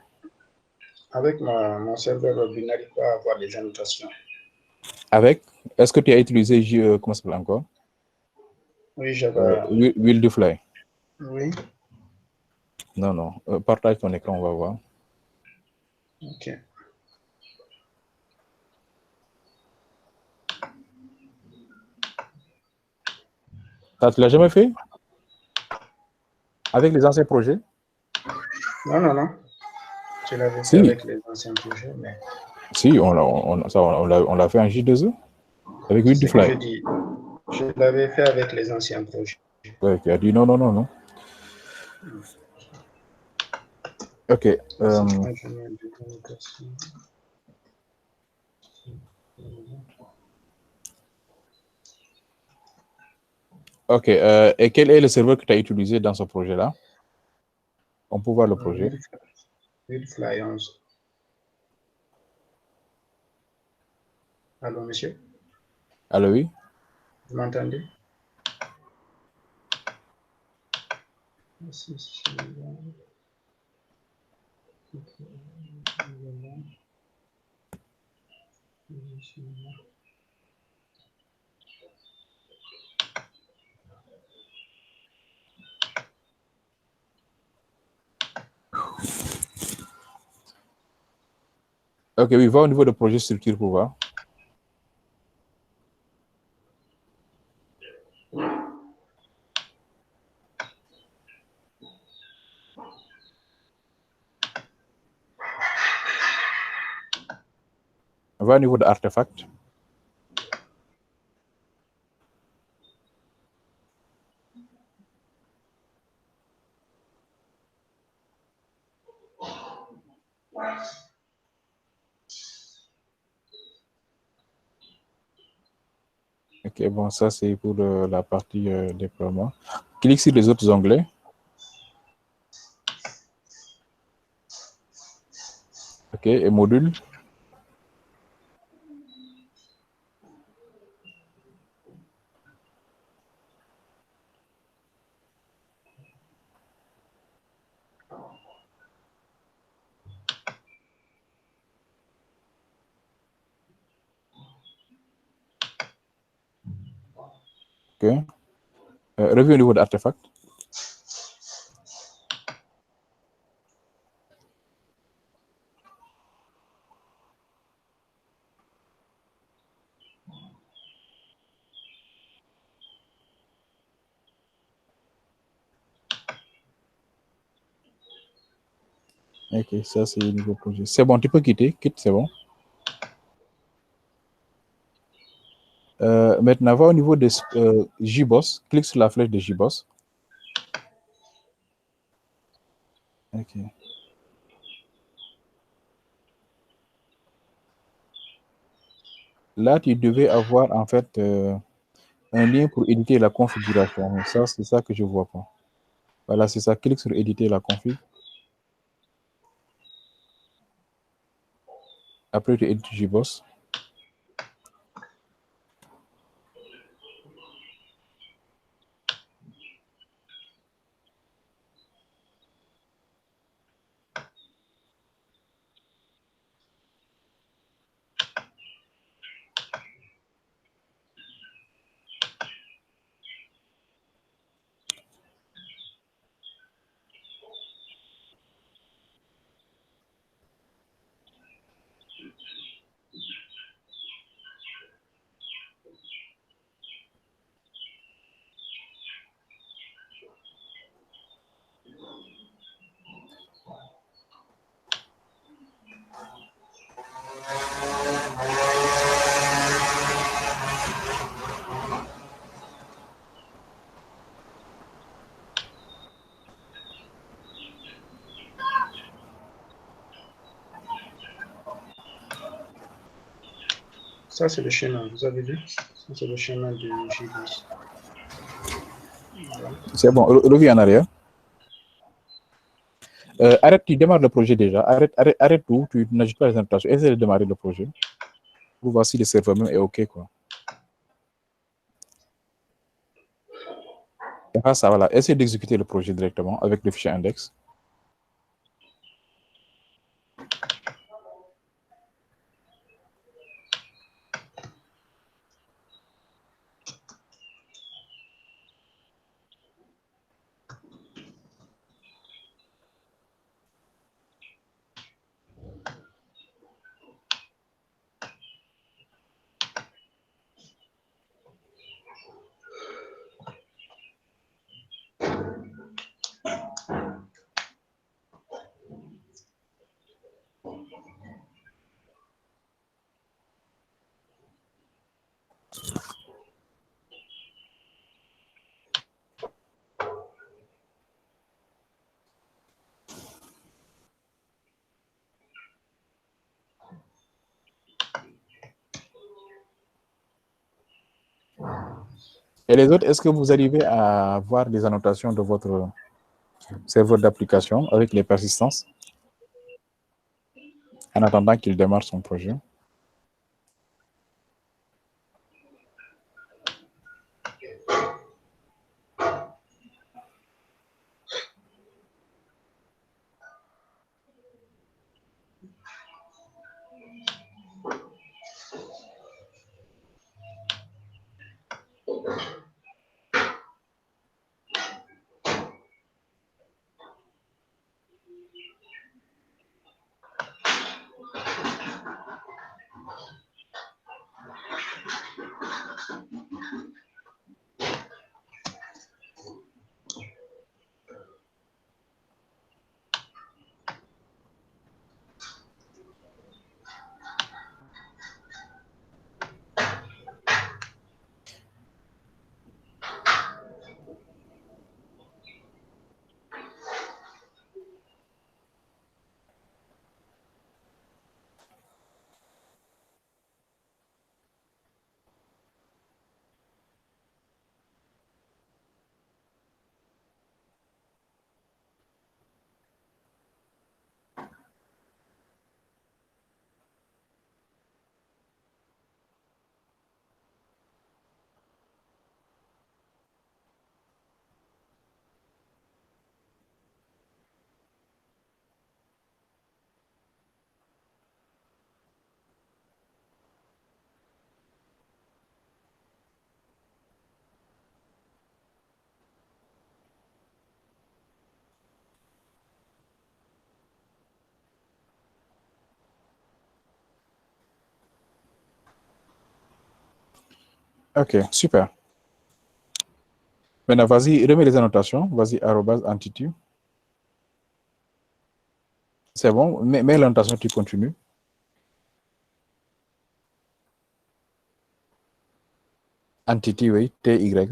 avec mon serveur web, il n'arrive pas à avoir les annotations.
avec, est-ce que tu as utilisé, comment ça s'appelle encore?
Oui, j'avais.
Wildfly.
Oui,
Non, non, partage ton écran, on va voir.
ok.
Ça, tu l'as jamais fait? Avec les anciens projets?
Non, non, non. Je l'avais fait
Si,
avec les anciens projets, mais
si, on l'a fait en J2E avec
c'est ce que je
Wildfly.
dis. Je l'avais fait avec les anciens projets.
Ouais, tu as dit non, non, non, non. Ok. Ok. Et quel est le serveur que tu as utilisé dans ce projet-là? On peut voir le projet.
Wildfly 11. Allô, monsieur?
Allô, oui?
Vous m'entendez?
Ok, oui, va au niveau de projet structure pour voir. Va au niveau de artefact. Ok, bon, ça c'est pour la partie déploiement. Clique sur les autres onglets. Ok, et module. Ok. Revue au niveau d'artefact. Ok, ça c'est le niveau projet. C'est bon, tu peux quitter. Quitte, c'est bon. Maintenant, va au niveau de JBoss. Clique sur la flèche de JBoss. Ok. Là, tu devais avoir en fait un lien pour éditer la configuration. Ça, c'est ça que je vois pas. Voilà, c'est ça. Clique sur éditer la config. Après, tu édites JBoss.
Ça, c'est le schéma, vous avez vu? Ça, c'est le schéma de JBoss. Voilà.
C'est bon, reviens en arrière. Arrête, tu démarres le projet déjà. Arrête tout, tu n'ajoutes pas les invitations. Essaye de démarrer le projet. Pour voir si le serveur même est OK, quoi. Et ça, voilà. Essaye d'exécuter le projet directement avec le fichier index. Et les autres, est-ce que vous arrivez à voir les annotations de votre serveur d'application avec les persistances en attendant qu'il démarre son projet? Ok, super. Maintenant, vas-y, remets les annotations. Vas-y, @entity. C'est bon, mets l'annotation, tu continues. Entity, oui, TY.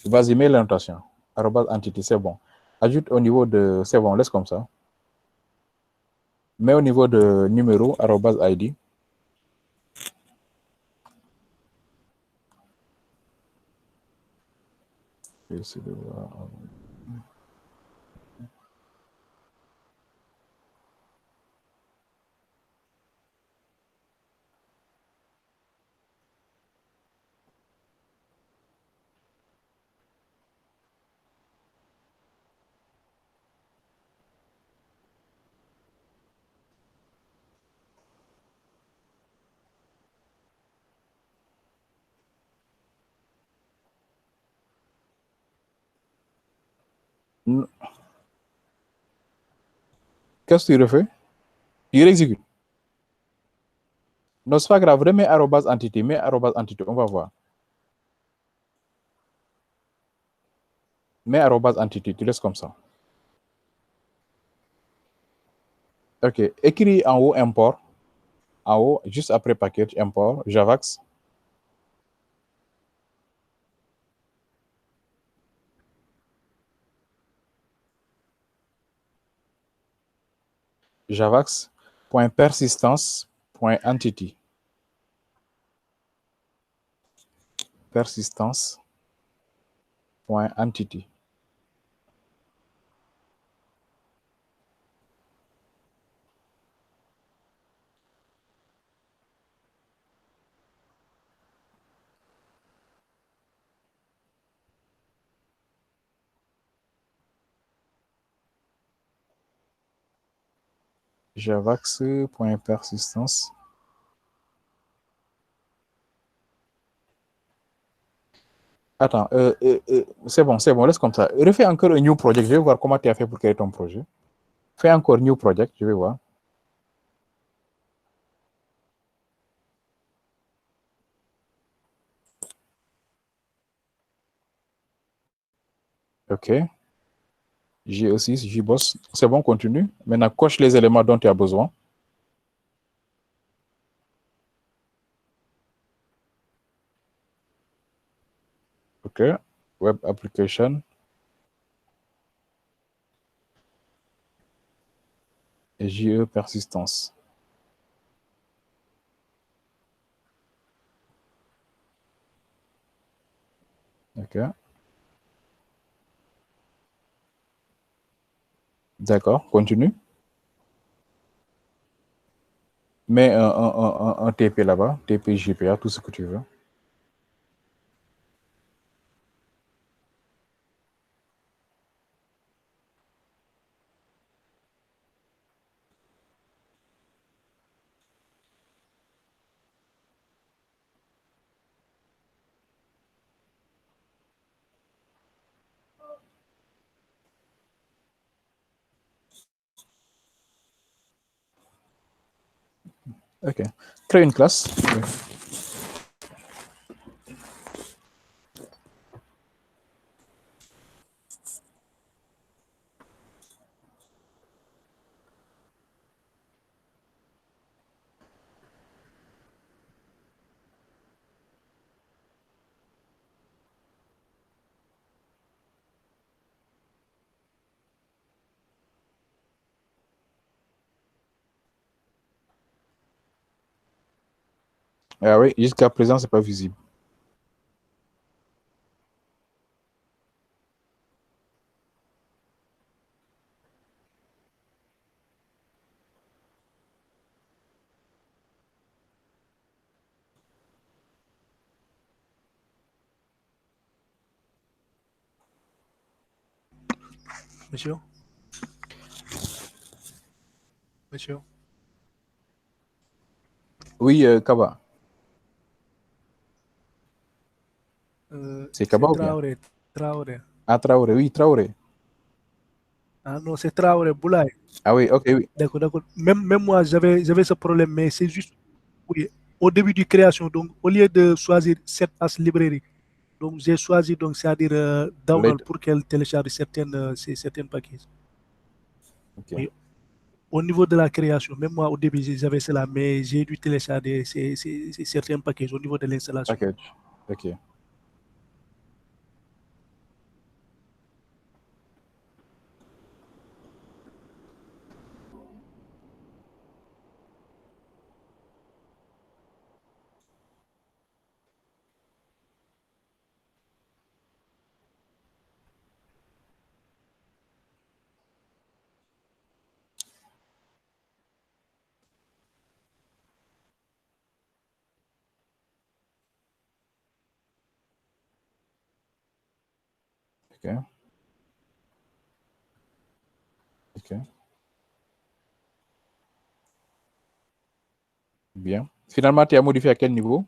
Vas-y, mets l'annotation. @entity, c'est bon. Ajoute au niveau de... C'est bon, laisse comme ça. Mets au niveau de numéro, @id. J'essaie de voir. Qu'est-ce que tu refais? Il exécute. Non, c'est pas grave. Remets @entity. Mets @entity. On va voir. Mets @entity. Tu laisses comme ça. Ok. Écris en haut import. En haut, juste après package, import, Javax. Javax.persistance.entity. Persistance.entity. Javax.persistance. Attends, c'est bon, laisse comme ça. Refais encore un new project. Je vais voir comment tu as fait pour créer ton projet. Fais encore new project, je vais voir. Ok. JE6, JBoss. C'est bon, continue. Maintenant, coche les éléments dont tu as besoin. Ok. Web application. Et JE persistance. Ok. D'accord, continue. Mets un TP là-bas, TP, GPA, tout ce que tu veux. Ok. Crée une classe. Oui. Ah oui, jusqu'à présent, c'est pas visible.
Monsieur? Monsieur?
Oui, Kaba. C'est Kaba ou bien?
Traoré. Traoré.
Ah, Traoré, oui, Traoré.
Ah non, c'est Traoré, Boulaye.
Ah oui, ok, oui.
D'accord, d'accord. Même moi, j'avais ce problème, mais c'est juste. Oui. au début de création, donc au lieu de choisir set as librairie, donc j'ai choisi donc c'est-à-dire download pour qu'elle télécharge certaines packages.
Ok.
Mais au niveau de la création, même moi au début j'avais cela, mais j'ai dû télécharger certains packages au niveau de l'installation.
Package. Ok. Ok. Ok. Bien. Finalement, tu as modifié à quel niveau?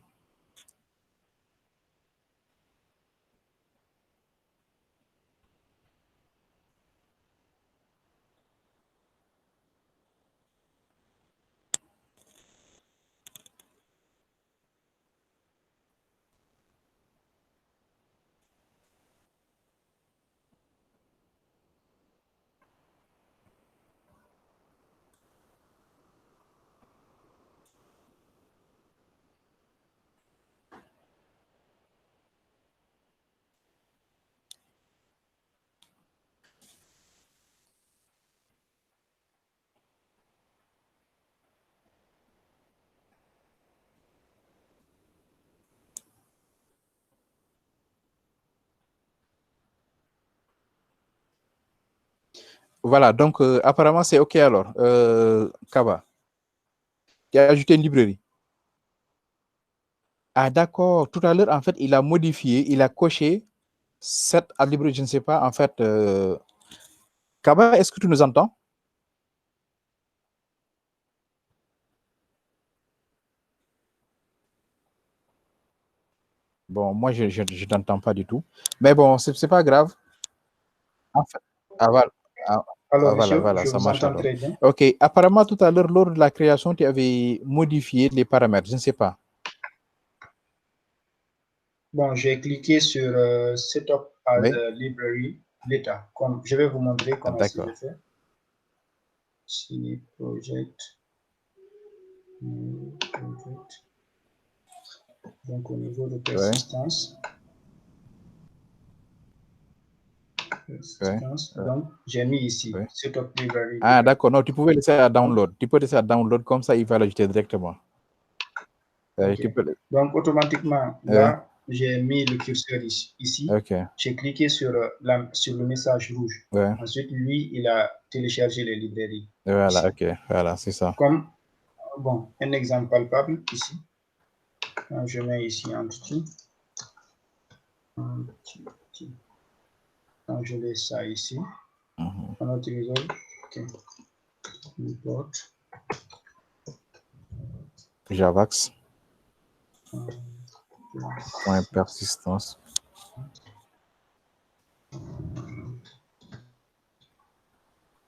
Voilà, donc apparemment c'est OK alors. Kaba, tu as ajouté une librairie. Ah d'accord, tout à l'heure en fait il a modifié, il a coché cette librairie, je ne sais pas en fait. Kaba, est-ce que tu nous entends? Bon, moi je t'entends pas du tout. Mais bon, c'est pas grave. En fait, voilà.
Alors,
Voilà,
monsieur,
voilà,
je
ça
vous
marche
entends
alors.
très bien.
OK, apparemment tout à l'heure lors de la création, tu avais modifié les paramètres, je ne sais pas.
Bon, j'ai cliqué sur Setup as
Oui.
Library Data. Je vais vous montrer comment c'est
D'accord.
fait. Si project. Donc, au niveau de persistance. Donc, j'ai mis ici Setup Library.
Ah, d'accord. Non, tu pouvais laisser à download. Tu peux laisser à download, comme ça, il va l'ajouter directement.
Okay. Donc, automatiquement, là, j'ai mis le curseur ici.
Okay.
J'ai cliqué sur le message rouge.
Ouais.
Ensuite, lui, il a téléchargé les librairies.
Voilà,
ici.
OK. Voilà, c'est ça.
Comme, bon, un exemple palpable ici. Donc, je mets ici en dessous. Donc, je laisse ça ici. On utilise, OK. Import.
Javax. Point persistance.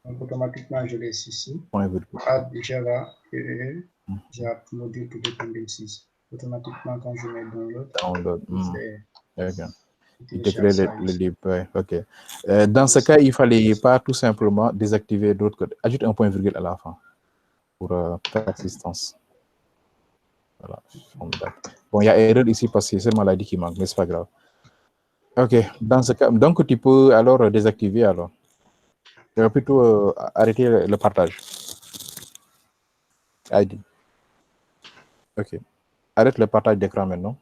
Donc, automatiquement, je laisse ici.
Point
Add Java et Java module to dependencies. Automatiquement, quand je mets download,
il te crée le libre. Ouais, OK. Dans ce cas, il ne fallait pas tout simplement désactiver d'autres codes. Ajoute un point virgule à la fin pour persistance. Voilà. Bon, il y a erreur ici parce que c'est seulement l'ID qui manque, mais c'est pas grave. OK. Dans ce cas, donc tu peux alors désactiver alors. Tu vas plutôt arrêter le partage. ID. OK. Arrête le partage d'écran maintenant.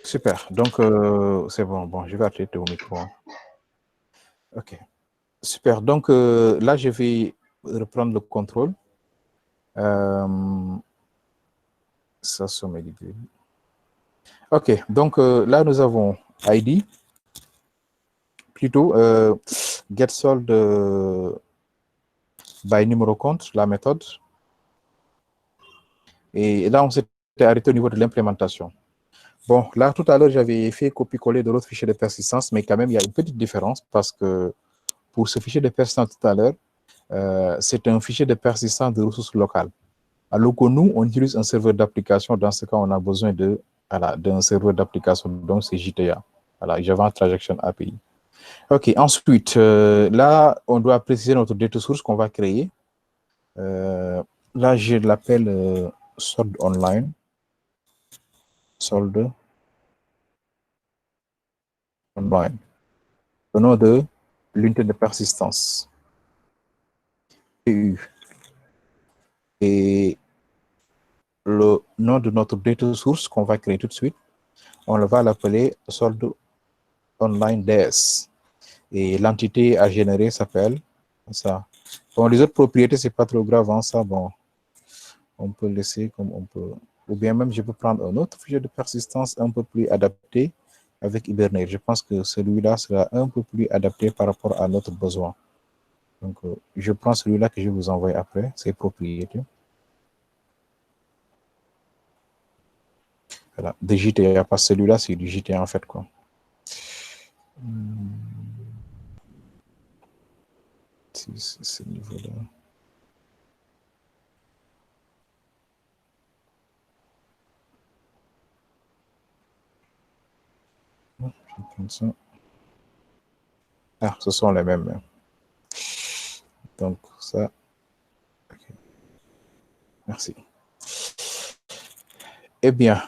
Super. Donc, c'est bon. Bon, je vais arrêter au micro. OK. Super. Donc, là, je vais reprendre le contrôle. Ça, c'est mes idées. OK. Donc, là, nous avons ID. Plutôt, getSold by numéro compte, la méthode. Et là, on s'était arrêté au niveau de l'implémentation. Bon, là, tout à l'heure, j'avais fait copier-coller de l'autre fichier de persistance, mais quand même, il y a une petite différence parce que pour ce fichier de persistance tout à l'heure, c'est un fichier de persistance de ressources locales. Alors que nous, on utilise un serveur d'application. Dans ce cas, on a besoin d'un serveur d'application. Donc, c'est JTA. Voilà, Java Transaction API. OK, ensuite, là, on doit préciser notre data source qu'on va créer. Là, je l'appelle solde online. Solde online. Le nom de l'unité de persistance. Et le nom de notre data source qu'on va créer tout de suite, on va l'appeler solde online DS. Et l'entité à générer s'appelle ça. Bon, les autres propriétés, c'est pas trop grave, hein, ça, bon, on peut laisser comme on peut. Ou bien même, je peux prendre un autre fichier de persistance un peu plus adapté avec Hibernate. Je pense que celui-là sera un peu plus adapté par rapport à notre besoin. Donc, je prends celui-là que je vous envoie après, c'est propriétés. Voilà, de JTA, parce que celui-là, c'est du JTA en fait, quoi. C'est ce niveau-là. Ah, ce sont les mêmes. Donc, ça. Okay. Merci. Eh bien,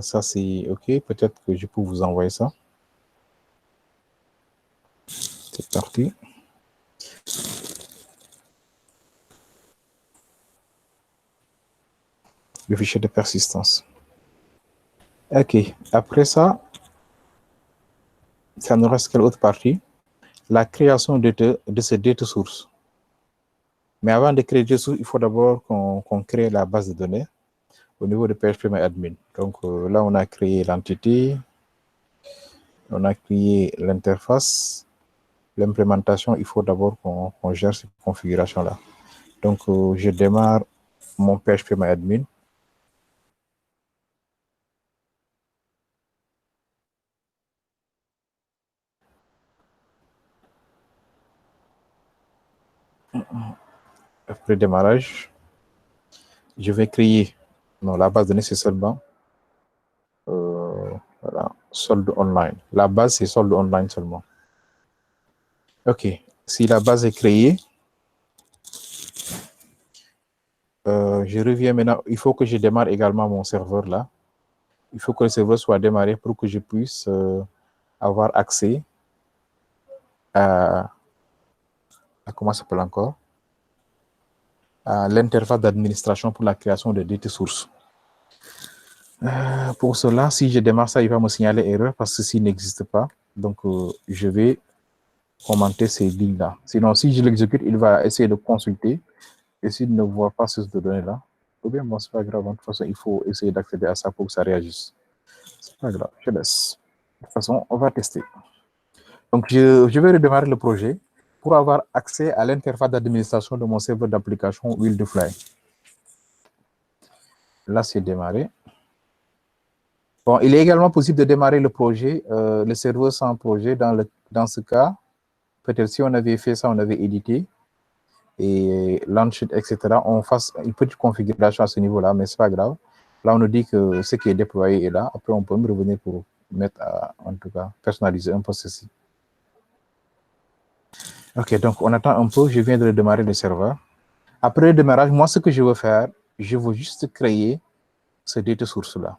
ça c'est OK. Peut-être que je peux vous envoyer ça. C'est parti. Le fichier de persistance. OK. Après ça, ça nous reste quelle autre partie? La création de ce data source. Mais avant de créer data source, il faut d'abord qu'on crée la base de données au niveau de PHPMyAdmin. Donc là, on a créé l'entité, on a créé l'interface, l'implémentation. Il faut d'abord qu'on gère cette configuration-là. Donc, je démarre mon PHPMyAdmin. Après démarrage, je vais créer, non, la base de données, c'est seulement, voilà, solde online. La base, c'est solde online seulement. OK. Si la base est créée, je reviens maintenant. Il faut que je démarre également mon serveur là. Il faut que le serveur soit démarré pour que je puisse avoir accès à comment ça s'appelle encore? À l'interface d'administration pour la création de data source. Pour cela, si je démarre ça, il va me signaler erreur parce que ceci n'existe pas. Donc, je vais commenter ces lignes-là. Sinon, si je l'exécute, il va essayer de consulter. Et s'il ne voit pas ces données-là, ou bien, bon, c'est pas grave. De toute façon, il faut essayer d'accéder à ça pour que ça réagisse. C'est pas grave, je laisse. De toute façon, on va tester. Donc, je vais redémarrer le projet pour avoir accès à l'interface d'administration de mon serveur d'application Wildfly. Là, c'est démarré. Bon, il est également possible de démarrer le projet, le serveur sans projet. Dans ce cas, peut-être si on avait fait ça, on avait édité et launch, etc. On fasse une petite configuration à ce niveau-là, mais c'est pas grave. Là, on nous dit que ce qui est déployé est là. Après, on peut me revenir pour mettre, en tout cas, personnaliser un peu ceci. OK, donc on attend un peu. Je viens de démarrer le serveur. Après le démarrage, moi, ce que je veux faire, je veux juste créer ce data source-là.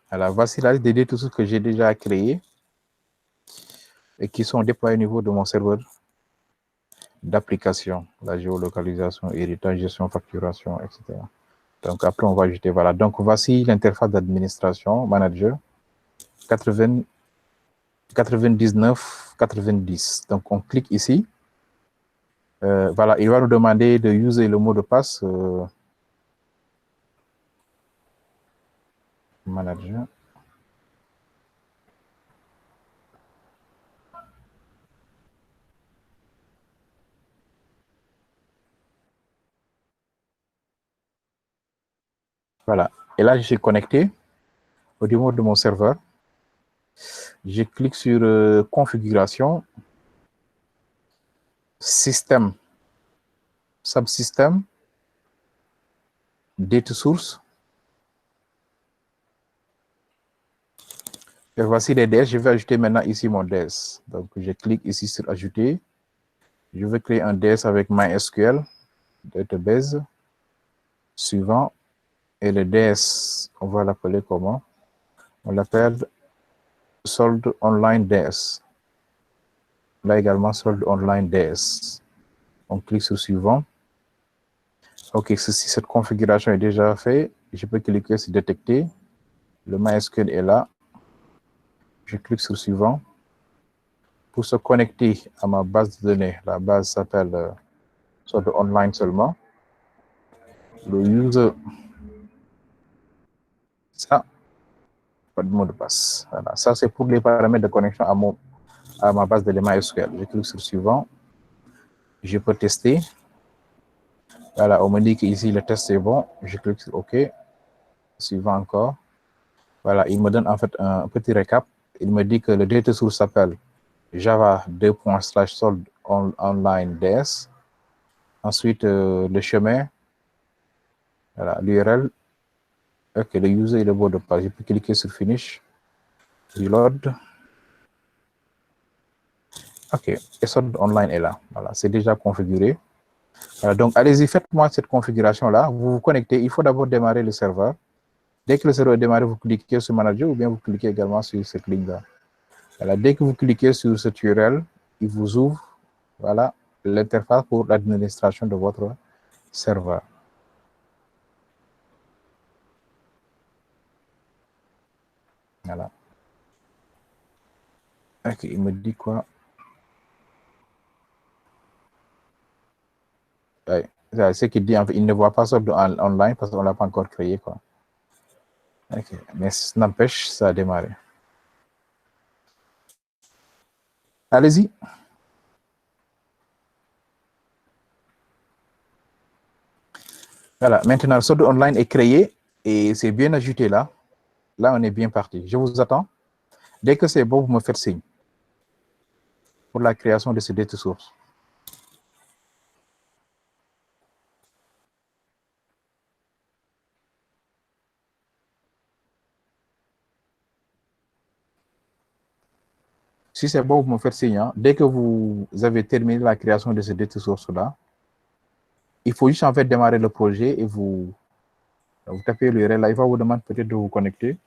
Alors, voici la liste des data sources que j'ai déjà créées et qui sont déployés au niveau de mon serveur d'application, la géolocalisation, héritage, gestion, facturation, etc. Donc, après, on va ajouter, voilà. Donc, voici l'interface d'administration, manager. 99 90. Donc, on clique ici. Voilà, il va nous demander de user le mot de passe. Manager. Voilà. Et là, je suis connecté au niveau de mon serveur. Je clique sur configuration, système, subsystem, data source. Et voici les DS. Je vais ajouter maintenant ici mon DS. Donc, je clique ici sur ajouter. Je vais créer un DS avec MySQL, database. Suivant. Et le DS, on va l'appeler comment? On l'appelle solde online DS. Là également, solde online DS. On clique sur suivant. OK, cette configuration est déjà faite. Je peux cliquer sur détecter. Le MySQL est là. Je clique sur suivant. Pour se connecter à ma base de données, la base s'appelle solde online seulement. Le user, ça, pas de mot de passe. Voilà. Ça, c'est pour les paramètres de connexion à ma base de données MySQL. Je clique sur suivant. Je peux tester. Voilà, on me dit qu'ici, le test est bon. Je clique sur OK. Suivant encore. Voilà, il me donne en fait un petit récap. Il me dit que le data source s'appelle Java 2./solde online DS. Ensuite, le chemin. Voilà, l'URL. OK, le user et le mot de passe. Je peux cliquer sur Finish. Reload. OK, et solde online est là. Voilà, c'est déjà configuré. Voilà, donc, allez-y, faites-moi cette configuration-là. Vous vous connectez. Il faut d'abord démarrer le serveur. Dès que le serveur est démarré, vous cliquez sur Manager ou bien vous cliquez également sur cette ligne-là. Voilà, dès que vous cliquez sur cette URL, il vous ouvre voilà, l'interface pour l'administration de votre serveur. Voilà. OK, il me dit quoi? Ouais, c'est ce qu'il dit, en fait, il ne voit pas ça online parce qu'on ne l'a pas encore créé, quoi. OK, mais n'empêche, ça a démarré. Allez-y. Voilà, maintenant, le solde online est créé et c'est bien ajouté là. Là, on est bien parti. Je vous attends. Dès que c'est bon, vous me faites signe pour la création de ces data sources. Si c'est bon, vous me faites signe. Hein. Dès que vous avez terminé la création de ces data sources-là, il faut juste en fait démarrer le projet et vous tapez l'URL là. Il va vous demander peut-être de vous connecter.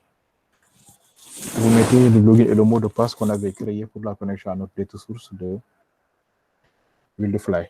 Vous mettez le login et le mot de passe qu'on avait créé pour la connexion à notre data source de Wildfly.